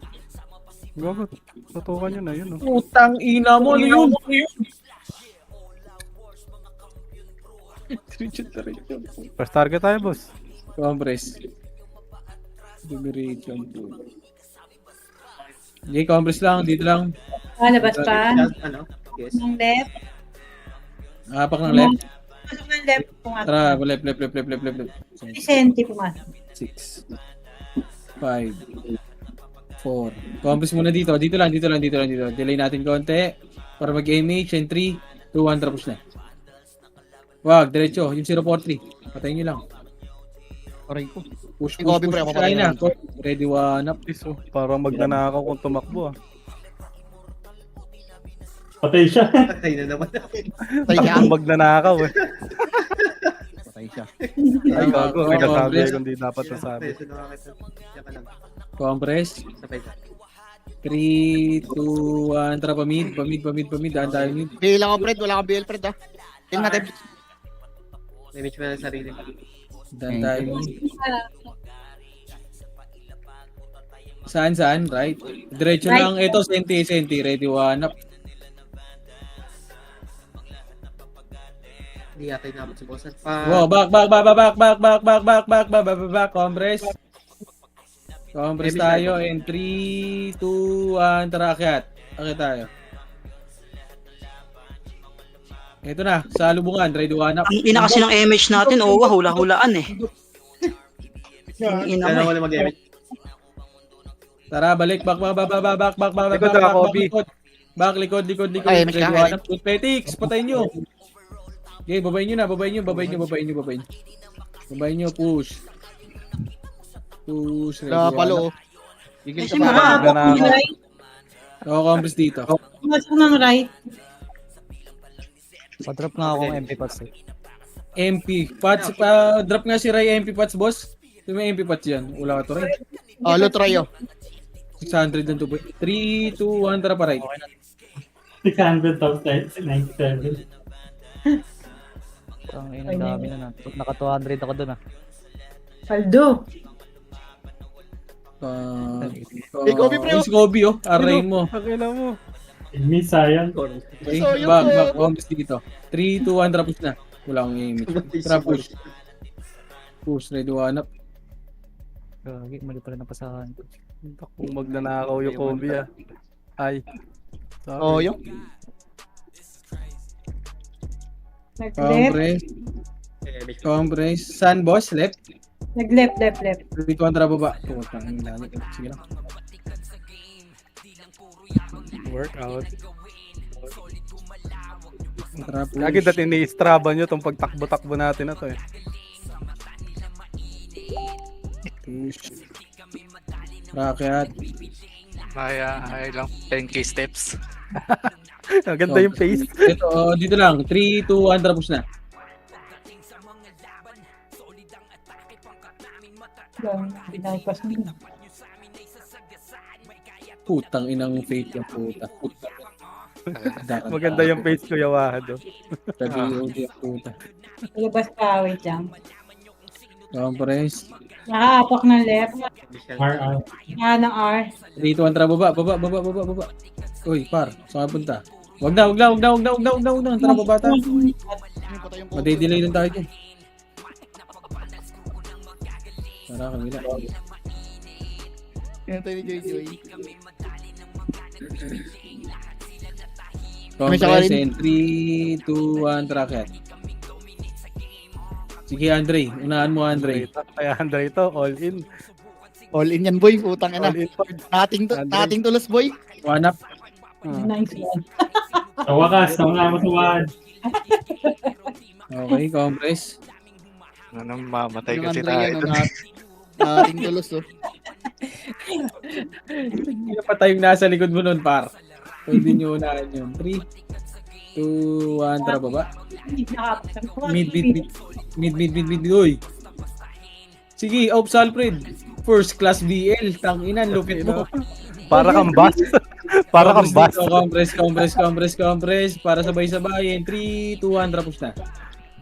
Gago. Tutukan nyo na yun. Putang ina mo, ano yun? First target tayo, boss. Compress. Duration. Okay, compress lang, dito lang. Labas pa. Yes. Ng left. Apak ng left. Pumasok ng left. Pumasok. Tara, left. Si Senti pumasok. 6, 5, 4. Compress muna dito. Dito lang. Delay natin konti. Para mag-image. And 3, 2, 1, tapos na. Wag, diretso. Yung 043. Patayin nyo lang. Aray ko. Push. Kobe, pre, ako Kaya na. patayin. Ready, 1 up. Parang magnanakaw kung tumakbo. Patay siya. Patay na naman. Patay siya. Parang magnanakaw eh. Patay siya. Ay, gago. May kasabi Compress. kung di dapat nasabi. Compress. Sabay ka. 3, 2, 1. Tara, pamid. Daan tayo mid. Bail ako, Fred. Wala akong bail, Fred, ah. Tingnan natin. Image mo na ng sarili. Daan tayo mid. Saan? Right? Diretso Right. lang. Ito, senti. Ready, one up. Hindi yata inabot si boss. Wow, back. Compress. Compress tayo. And 3, 2, 1. Tara, akyat. Akyat tayo. Ito na, sa lubungan. Ready, one up. Ang ina kasi ng MH natin, hula-hulaan eh. Ang ina mo Kaya eh. wala mag-emit. Tara, balik. Back. Likod na, Kobe. Back, likod. Ay, Ready, may one up. Petix, patayin nyo. Okay, babayin nyo. Babayin nyo, push. Ready, Wala one palo. up. Oh. Gigil Kasi ka pa. Nakahapok na ng ako. right. Oo, compress dito. Pumasok ng right. Pa-drop nga akong MP pass eh. MP. Pats, pa, drop nga si Ray MP Pats, boss. Ito may MP Pats yan. Wala ka to, Ray. Lo try oh. 600 lang to, boy. 3, 2, 1, tara pa, Ray. 600,097. Ang ina, dami na. Naka 200 ako dun ah. Paldo. Hey, Kobe, pre, oh. Si Kobe, oh. Array mo. Pakila mo. Miss sayang. Okay, So, yun back, po. compress dito. 3, 2, 1, tara push na. Wala akong image. Tara push. Push, ready, one up. Gagi, mali pala napasahan ko. Kung magnanakaw yung Kobe ah. Ay. Sorry. Oh, yung. Nag-left. Compress. Sun, boss, left. Nag-left. 3, 2, 1, tara baba. Putang ina. Sige lang. Workout. Tara push. Lagi dati ni-straba nyo tong pagtakbo-takbo natin na to eh. Push. Rakyat. Ay lang, 10k steps. Ang ganda yung pace. Ito, dito lang. 3, 2, 1, tara push na. Pinaypas mo. Putang inang fake yung puta. Maganda yung pace ko, Yawahad. Oh. WOD yung puta. Ilabas ka, wait lang. Compress. Nakahapok ng left. RR. ng R. 3, 2, 1, tara baba. Uy, par. Saan ka punta? Wag na. Tara baba tayo. Madidelay lang tayo dyan. Tara, kamila. Yan tayo ni Joy. Compress and 3, 2, 1, tara kaya. Sige, Andre. Unahan mo, Andre. Kaya Andre ito, all in. All in yan, boy. Putang ina. All in. Nating tulos, boy. One up. Nice one. Sa wakas, matuwad. Okay, compress. Ano, mamatay Yung kasi Andre tayo. yan, nating tulos, oh. Hindi na pa tayong nasa likod mo nun, par. Pwede nyo unahan yun. 3, 2, 1, tara baba. Mid. Uy. Sige, Ops Alfred. First class BL. Tanginan, lupit mo. Para kang bus. Para kang bus. Compress. Para sabay-sabayin. 3, 2, 1, tapos na.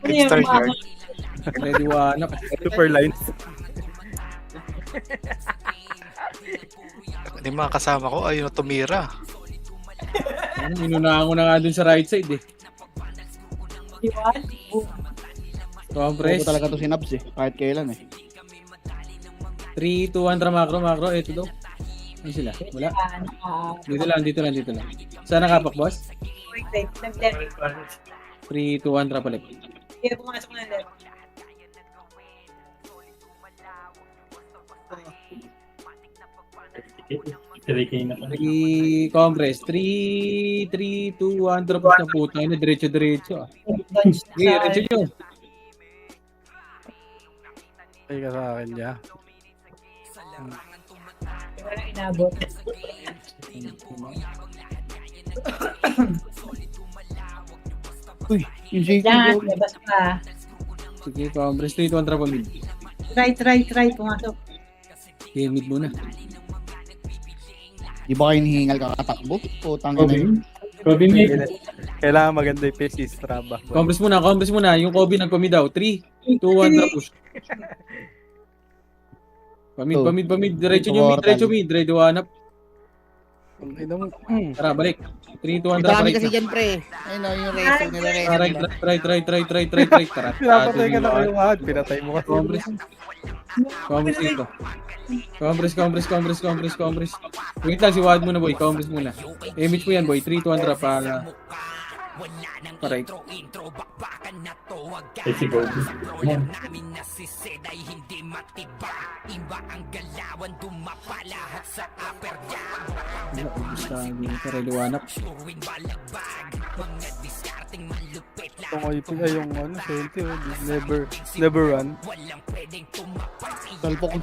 Kickstart yard. Ready, one up. Super lines. Hindi mga kasama ko, ayun na tumira. Inunahan ko na nga dun sa right side eh. Compress. Ako talaga to sinabs eh. Kahit kailan eh. 3, 2, 1, tara macro. Ito daw. Ano sila? Wala. Dito lang. Saan nakapak, boss? Wait. Nag-left. 3, 2, 1, tara palit. Kaya pumasok ng left. Tricking na pala. Compress. 3, 2, 1, tapos na puta. Ano, diretso. Dodge Sige, diretso nyo. Ay ka sa akin, ya. Walang inabot. Uy, yung JT. Yan, labas pa. Sige, compress. 3, 2, 1, tara mid. Try. Pumasok. Okay, mid muna. Di ba kayo hihingal kakatakbo? Putang ina yun. Kobe mid. Kailangan maganda yung pace si Straba. Compress muna. Yung Kobe nagpamid daw. 3, 2, 1, tara push. Pamid. Diretso nyo mid. Diretso hanap. Ang ina mo. Tara, balik. 3, 2, 1, Ang tara, dami balik kasi na. dyan, pre. Ayun o, yung resto nila resto. Try. Tara. Pinapatay ka na kayo lahat. Pinatay mo kasi. Compres dito. Compres. Wait lang, si Wad muna, boy. Compres muna. Image mo yan, boy. 3, 2, 1, tara, para... Paray. Eh, si Gold. Ayan. Basta, para liwanap. Itong IP ay yung ano, Sente, never run.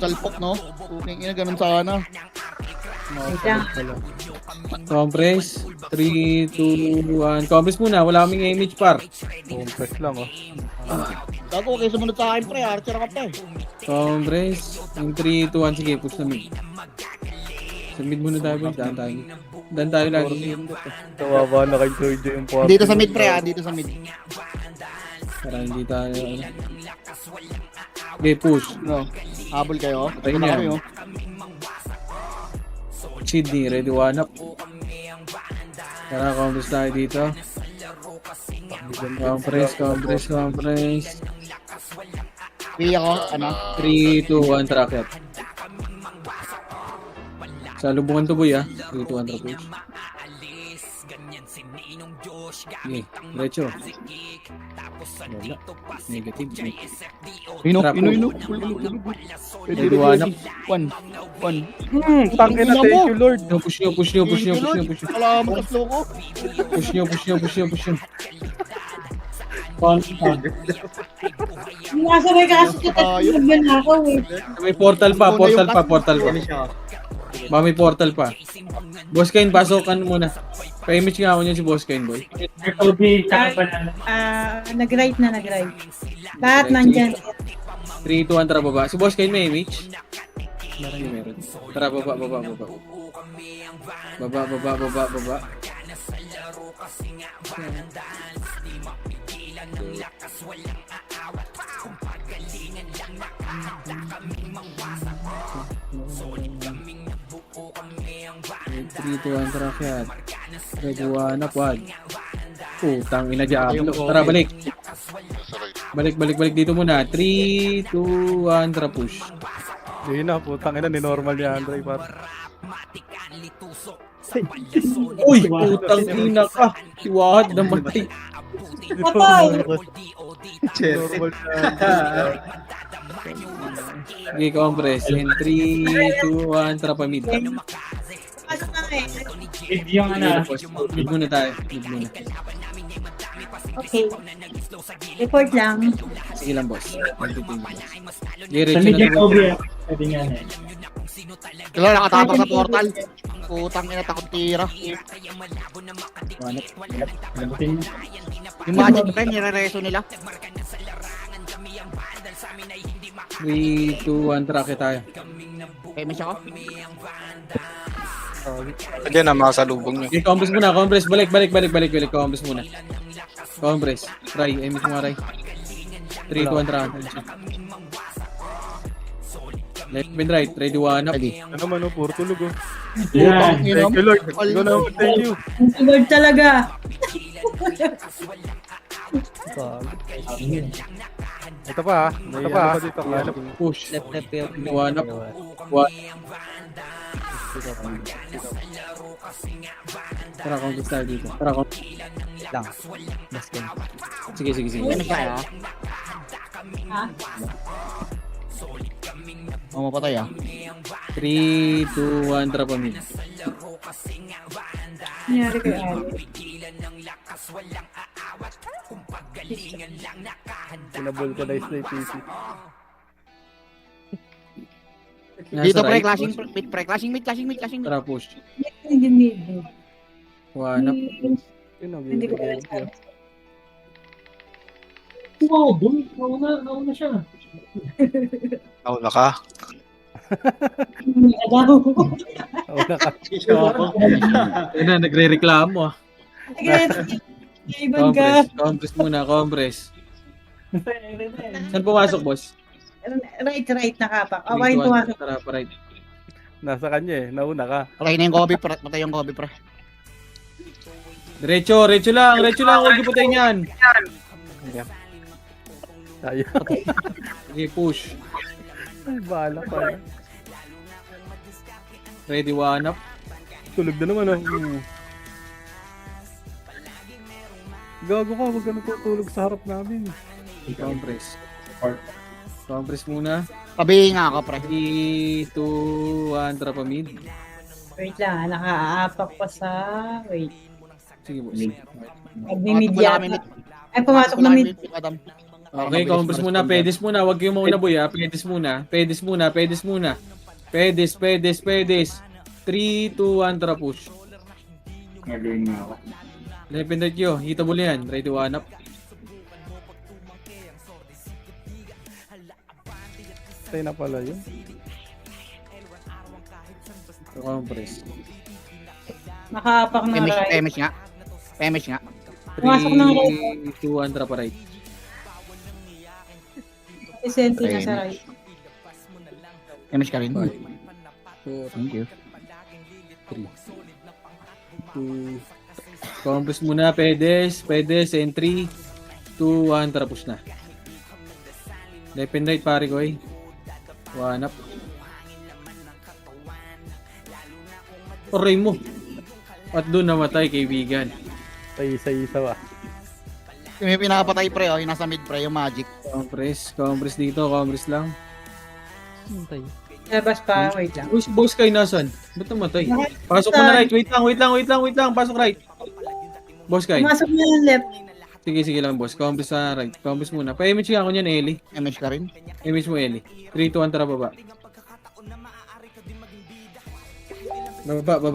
Salpok, no? Puking ina, ganun sana. Wait lang. Compress. 3, 2, 1. Compress muna. Wala kaming image, par. Compress lang, oh. Gago, kayo sumunod sa akin, pre. Archer ka pa eh. Compress. Yung 3, 2, 1. Sige, push na mid. Sa mid muna tayo, boy. Daan tayo lagi. Kawawa na kay Jojo yung puwap. Dito sa mid, pre, dito sa mid. Para hindi tayo, ano. Okay, push. No. Habol kayo. Patay Ito na niya. kami, oh. Sydney, ready one up. Tara, compress tayo dito. Compress. Pili ako, ano? 3, 2, 1, track it. Sa lubungan to, boy, 3, 2, 1, track it. Okay, diretso. Wala. Negative. Trap po. Ready one up. One. Tangin na, thank you, Lord. Push nyo. Wala mo kaslo ko. Push nyo. Nasa may kaso kita nagnanakaw eh. May portal pa. Ano siya? May portal pa. Boss Kain, pasokan muna. Pa-image nga ako niya si Boss Kain, boy. Kobe, tsaka banana. Nag-right. Lahat nandyan. 3, 2, 1, tara baba. Si Boss Kain may image? Meron. Tara, baba. Baba. Three, 2, 1, tara kaya. Reduan na quad. Putang ina Diablo. Tara, balik. Balik dito muna. 3, 2, 1, tara push. Hindi na, putang ina, ni-normal ni Andre, par. Uy, putang ina ka. Si Wahad namatay. Patay! Normal na. Okay, compress. In 3, 2, 1, tara pa mid. Pasok na eh. Mid yung ano. Mid muna tayo. Okay. Report lang. Sige lang, boss. Sa Diretso mid na yung to. Kobe. Pwede nga na eh. Kailan nakatapos sa portal. Putang ina, takot tira. Labutin mo. Yung magic pen, nire-reso nila. 3, 2, 1, track tayo. Okay, may siya ko. Diyan na, makasalubong nyo. Okay, compress muna. Compress. Balik. Compress muna. Compress. Try. Emis mo, Ray. 3, 2, 1, track. Left and right. Ready, one up. Ready. Ano naman, oh, puro tulog, oh. Yan. Thank you, Lord. Ikaw na, thank you. Ang tulog talaga. Ito pa, Ito pa dito. Kaya Push. Left yun. One up. One. Tara, compress tayo dito. Tara, compress. Lang. Basta yun. Sige. May siya, Ha? Mapatay, 3, 2, 1, tara pa mid. Nangyari kay Ali. pinabulkanize na yung PC. Dito, pre, right, clashing boss. mid. Tara, push. Hindi mid. One up. Yun ang Hindi ko bibigyan alam. ko. Wow, boom. Nauna siya. Nauna ka. Agaw. Oo, Ayun na, nagre-reklamo ah. Ibang ka. Compress muna. Saan pumasok, boss? Right na kapak. 3, Awain 2, 1, pumasok. tara, right. Nasa kanya eh. Nauna ka. Patay na yung Kobe, pre. Patay yung Kobe, pre. Diretso lang, huwag yung patayin yan. Tayo. Okay, push. Ay, bahala pa. Ready, one up. Tulog na naman oh. Gago ka, huwag ka natutulog sa harap namin. Compress. Compress muna. Pabihin nga ako, pre. 3, 2, 1, trapa mid. Wait lang, nakaapak pa sa... Wait. Sige, boss. Nag-mid Wala yata. kami mid. Ay, pumasok na mid. Adam. Okay, compress muna. Pedes muna. Huwag kayong mauna, boy, ha. Pedes muna. 3, 2, 1, tara push. Nagawin nga ako. Left and right yo. Hitable yan. Ready, one up. Tayo na pala yun. Compress. Nakaapak na right. Pemesh nga. Pumasok ng 3, 2, 1, tara pa right. Vicente na sa right. Pemesh ka rin. 4, Thank you. 2, compress muna. Pedes, and 3, 2, 1, tara push na. Left and right, pare ko eh. One up. Oray mo. At doon namatay, kaibigan. Tayo isa-isa ba? Yung may pinakapatay, pre, oh. Yung nasa mid, pre. Yung magic. Compress dito, compress lang. Labas pa, wait lang. Boss kayo nasan? Ba't namatay? Pasok mo na right. Wait lang. Pasok right. Boss kayo. Pumasok na yung left. Sige lang, boss. Compress sa right. Compress muna. Pa-image ka ako niyan, Ellie. Pemesh ka rin. Image mo, Ellie. 3, 2, 1, tara baba. Baba.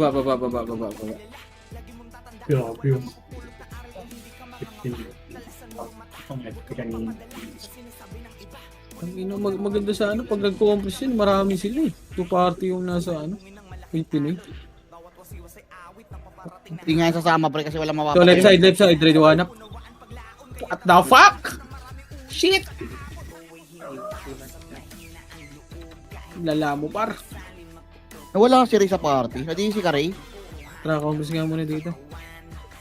Grabe yun. 15. Ang epic kanina. Ang ino, maganda sa ano, pag nag-compress yun, marami sila eh. Two party yung nasa ano, Pinoy. Hindi nga yung sasama, pre, kasi wala mawapatay. So left side, ready, one up. What the fuck? Shit! Lala mo par. Nawala si Ray sa party. Nadi si Karay. Tara, compress nga muna dito.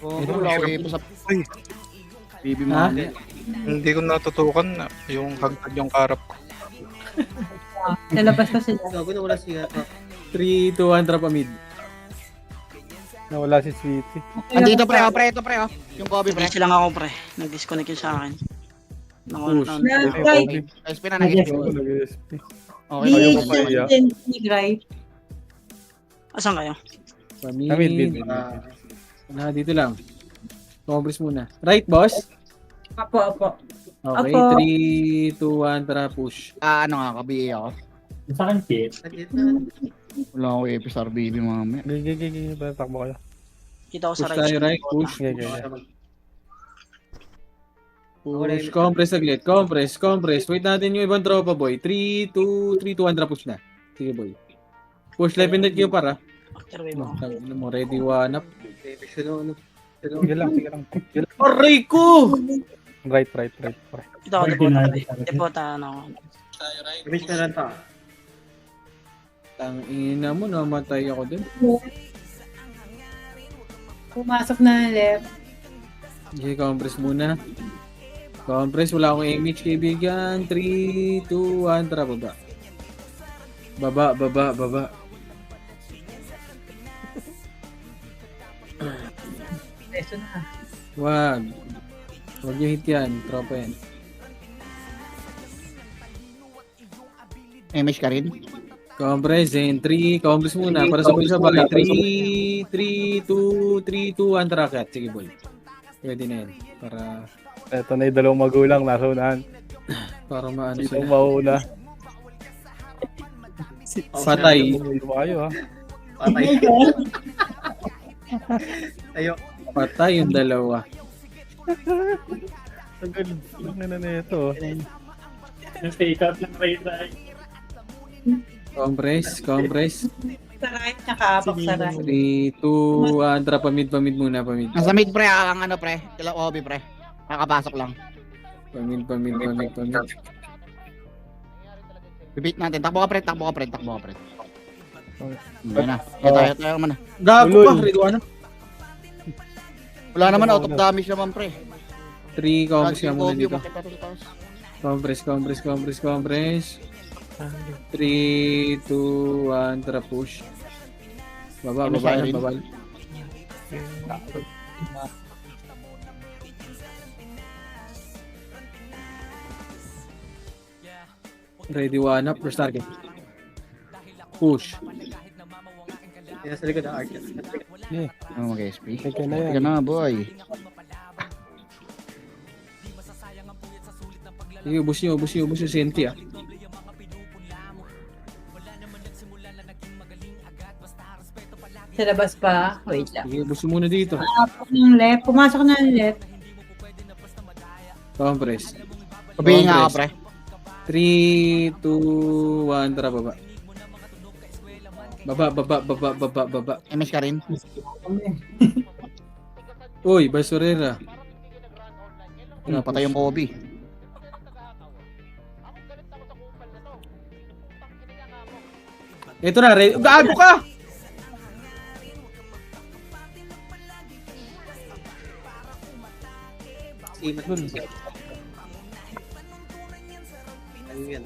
Wala ko sa... Baby Ha? mami. Hindi ko natutukan na yung hagtag yung karap ko. Nalabas pa sila. 3, 2, 1, trap mid. Nawala si Sweetie. Andito, pre, oh, pre, ito, pre, oh. Yung Kobe, pre. Nag-disconnect lang ako, pre. Nag-disconnect yun sa akin. Push. Right. SP na, nag-SP. Nag-SP. Okay, Di, ayun Ayaw ko pa iya. Vicente, right. Asan kayo? Mid. Dito lang. Compress muna. Right, boss? Apo. Okay, Apo. 3, 2, 1, tara push. Ano nga, kabi ako. Sa akin, Pete. Wala akong FSR, baby mami. Gigi. Takbo kayo. Kita ko Push sa tayo, right. right? Push. Gigi. Push. Compress aglit. Compress. Wait natin yung ibang tropa, boy. 3, 2, 1, tara push na. Sige, boy. Push left and right kayo para. Afterwave ako. Ano mo, ready, one up. Sige lang. Aray ko! Right. Kita ko, depota ano ako. Tangina mo, namatay ako din. Pumasok na yung left. Sige, compress muna. Compress, wala akong image, kaibigan. 3, 2, 1, tara, baba. Baba. Reso na. Wag nyo hit yan, tropa yan. Pemesh ka rin. Compress, and 3, compress muna, para sabay-sabay. 3, 2, 1, tara, cat. Sige, boy. Pwede na yan. Eto na yung dalawang magulang. Nasa unahan. Para maano Sino sila. mauna? Patay. Hindi ba kayo ha? Patay yung dalawa. Tagal. Ang na nito. Fake out lang kayo tayo. Compress. Sa right, nakaapak sa right. 3, 2, 1, tara, pamid muna. Nasa mid, pre, ang ano, pre. Kila Kobe, pre. Nakapasok lang. Pamid. Repeat natin. Takbo ka, pre. Hindi na. Tayo naman na. Gago Uloy. pa, ready one up. Wala naman, out of damage naman, pre. 3, compress nga muna Kobe, dito. bakit natin sa taas? Compress. 3, 2, 1, tara push. Baba. Ready one up, first target. Push. Yan sa likod ng arc. Oh, mag-SP. Teka na Teka yan. na, boy. Sige, ubus nyo, senti ah. Sa labas pa. Wait lang. Sige, ubus nyo muna dito. Pumasok na yung left. Compress. Pabihin nga ka, pre. 3, 2, 1, tara baba. Baba. MS ka rin. Uy, basurera. Patay yung Kobe. Ito na, ready. Gago ka! Simat mo. Ayun yan.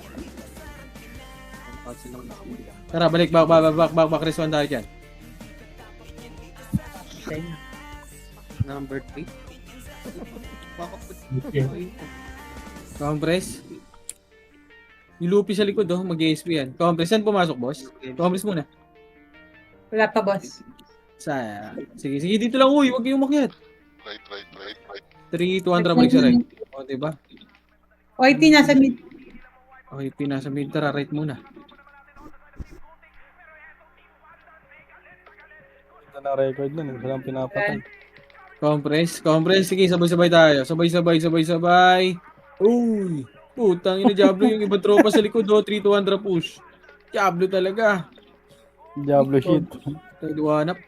Tara, balik, back, respawn tayo dyan. Number 3. Compress. Yung Luffy sa likod, oh, mag-ASP yan. Compress, saan pumasok, boss? Compress muna. Wala pa, boss. Sige, dito lang, uy, wag kayong umakyat. Right. 3, 200, balik sa right. O, diba? OIP nasa mid. Okay, pinasa mid, tara, right muna. Ito na record nun. Walang pinapatay. Compress, sige, sabay-sabay tayo. Sabay. Uy, putang ina, Diablo yung ibang tropa sa likod, oh, 3, 200 push. Diablo talaga. Diablo shit. Ready one up.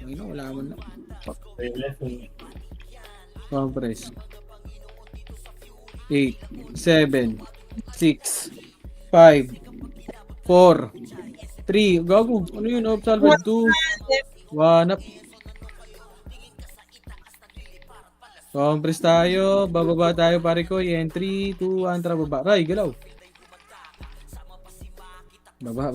Ayun, wala man na. Compress. 8, 7, 6, 5, 4, 3. Gago. Ano yun? Salvage 2. 1 up. Compress tayo. Bababa tayo pare ko. Yan. 3, 2, 1. Tara baba. Ray, galaw. Baba.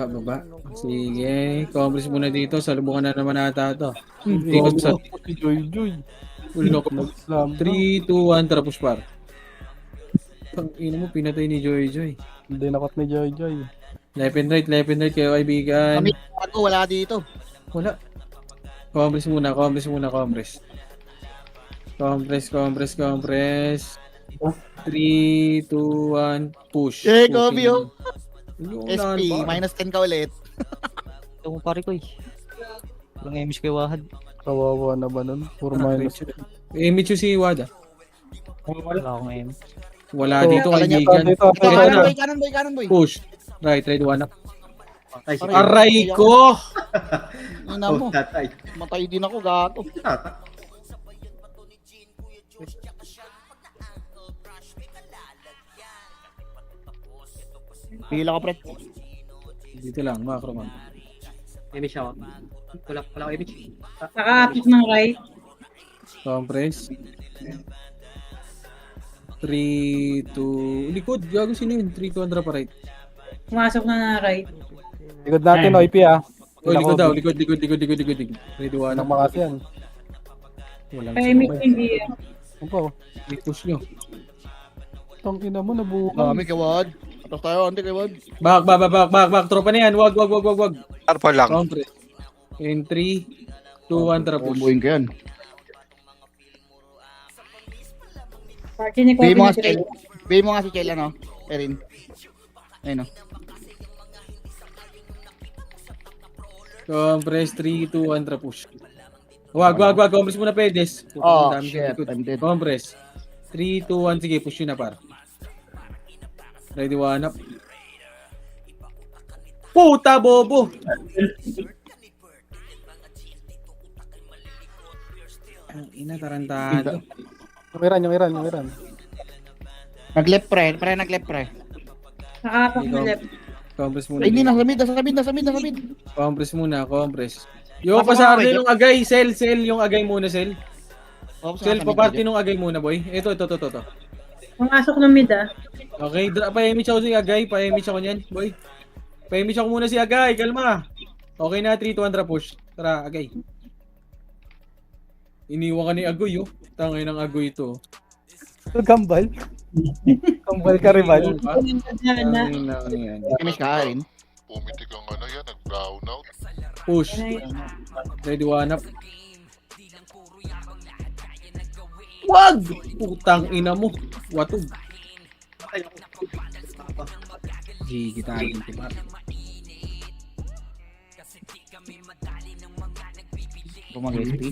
Baba. Sige. Compress muna dito. Salubungan na naman ata ito. Ikot sa Si Joy. ulok. Slam. 3, 2, 1. Tara push par. Ino mo, pinatay ni Joy. Hindi nakot ni Joy. Left and right kayo kaibigan. Kami, ako, wala dito. Wala. Compress muna. Compress. 3, 2, 1. Push. Eh, Kobe, oh. Yung SP, unahan pa. minus 10 ka ulit. Ito mo pare ko eh. Walang MS kay Wahad. Kawawa na ba nun? Puro minus. Michu si Wada. Wala akong MS. Wala Oh, dito kala niya kaibigan. dito. Ito, Ito na. kanan boy. Push. Right, one up. Patay si Aray ko! Ina mo, tatay. matay din ako, gato. Pila ka, pre. Dito lang, macro man. Image siya. Wala ko image. Naka-apit ng right. Compress. 3, 2... Likod, gago sino yun? 3, 200 pa right. Pumasok na right. Likod natin, OIP ah. Oh, likod daw, likod. Ready one Anong up. mga yan? Walang Kaya may sumabay. hindi. Ano pa? I-push nyo. Tangina mo, nabuhay. Dami kay Wad. Atas tayo, ante kay Wad. Back. Tropa na yan. Wag. Arpa lang. Compress. In 3, 2, 1, tara push. Bubuhin ko yan. Party ni Bigay Kobe mo na nga si sila. Kel. Bigay mo nga si Kel, ano? Erin. Ayun, no? Compress 3, 2, 1, tara push. Wag. Compress muna pedes. Oh, Dami shit. sa likod. I'm dead. Compress. 3, 2, 1. Sige, push yun na par. Ready one up. Puta, bobo! Ang ina, tarantado. Yung Iran. Nag-left pre, nag-left pre. Nakapak na left. Compress muna. Ay, hindi, nasa mid. Compress muna, compress. Yung pasar din yung agay, sell yung agay muna, sell. Sell, paparty nung agay muna, boy. Ito. Pumasok ng mid ah. Okay, pa-image ako si agay, pa-image ako niyan, boy. Pa-image ako muna si agay, kalma. Okay na, 3-2 push. Tara, agay. Iniwan ka ni Agoy, oh. Tangay ng Agoy ito. Gambal. Gambal ka, rival. Tangay na yan. Finish ka rin. Pumitik ang ano yan, nag-brown out. Push. Ready one up. Wag! Putang ina mo. Watog. GG tayo dito pa. Bumag-SP.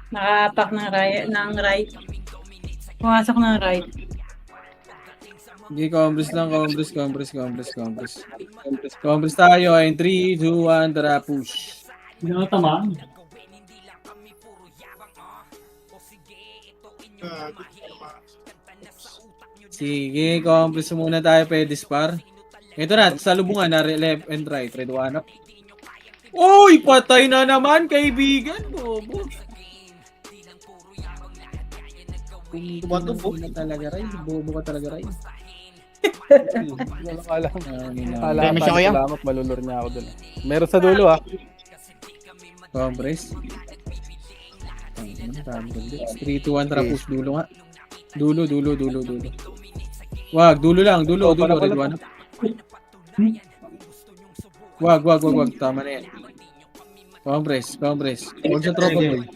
Nakapak ng right. Pumasok ng right. Hindi, compress lang. Compress tayo. Ayun, 3, 2, 1, tara, push. Hindi na tamaan. Sige, compress muna tayo, pwede spar. Ito na, sa lubungan na left and right. Red one up. Uy, patay na naman, kaibigan. Bobo. Bobo ka talaga, Ray. Bobo ka talaga, Ray. Kala Damage ako yan. salamat, malulur niya ako dun. Meron sa dulo ah. Compress. 3, 2, 1, tara, push. Dulo nga. Dulo. Wag, dulo lang. Dulo. Red one up. Wag. Tama na yan. Compress. Huwag sa tropa, boy.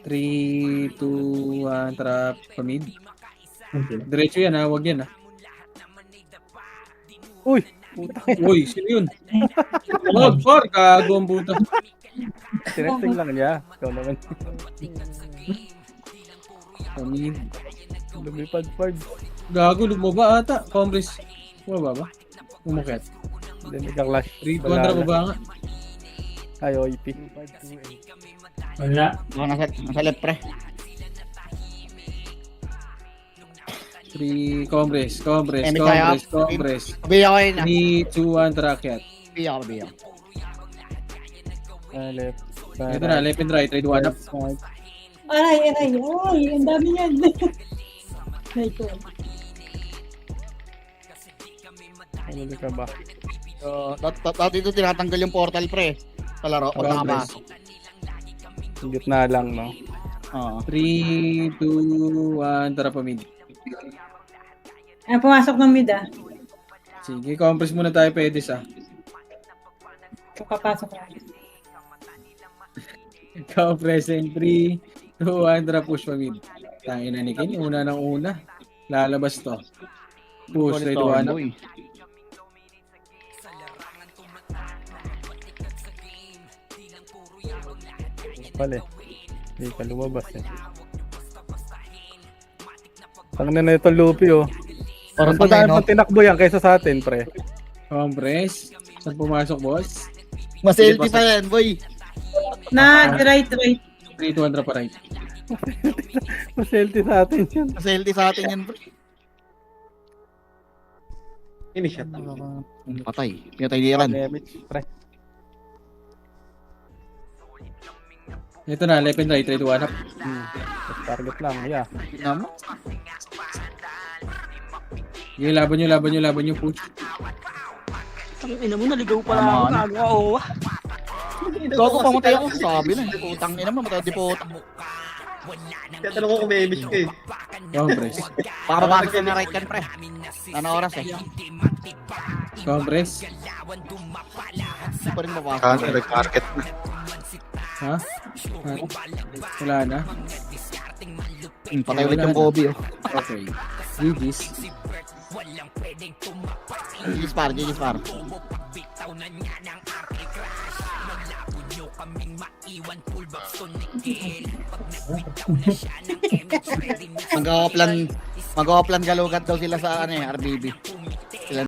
3, 2, 1, tara, pamid. Diretso yan, ha? Wag yan, ha? Uy! Uy, sino yun? Wag, gago ang puta. Tinesting lang niya. Ikaw naman. Pamid. Lumipad. Gago, lumaba ata. Compress. Lumaba ba? Umakit. Then ika-clash. 3, 2, 1, tara, baba nga. Ay, OIP. Wala. Nasa left pre. 3, compress. Kabiya ko yun ah. 3, 2, 1, tara, akyat. Kabiya. Left. Ito na, left and right. 3, 2, 1 up. Aray, ang dami yan. Ito. Ano ka ba? Dati ito tinatanggal yung portal pre. Sa laro, pag nakapasok. Yung gitna lang, no? Oo. 3, 2, 1, tara, pamid. Pumasok ng mid ah. Sige, compress muna tayo, Pedis, ah. Papasok na. Compress in 3, 2, 1, tara, push pamid. Tangina ni Ken, una ng una. Lalabas to. Push, 3, 2, 1 up. Pala eh. Hindi ka lumabas eh. Tangina na ito Luffy oh. Parang Mas madami pang tinakbo yan kaysa sa atin, pre. Compress. Saan pumasok, boss? Mas healthy pa yan, boy. Right. 3, 2, 1, tara pa right. Mas healthy sa atin yan. Mas healthy sa atin yan, pre. Finish shot. Patay. Pinatay ni Iran. Damage, pre. Ito na, left and right. 3, 2, 1 up. Target lang, yeah. Tingnan mo. Sige, laban nyo, push. Ang ina mo, naligaw pala ako. Gago. Gago pamatay ako. Sabi na. Putang ina mo, matay di putang. Kaya tanong ko kung may image ko eh. Compress. Para makakita na right kan, pre. Ano oras eh? Compress. Hindi pa rin mapasok. Nag-market. Ha? Wala na. Patay ulit yung Kobe, oh. Okay. GG's. Gigis par. Mag-o-plan galugat daw sila sa ano eh, RBB.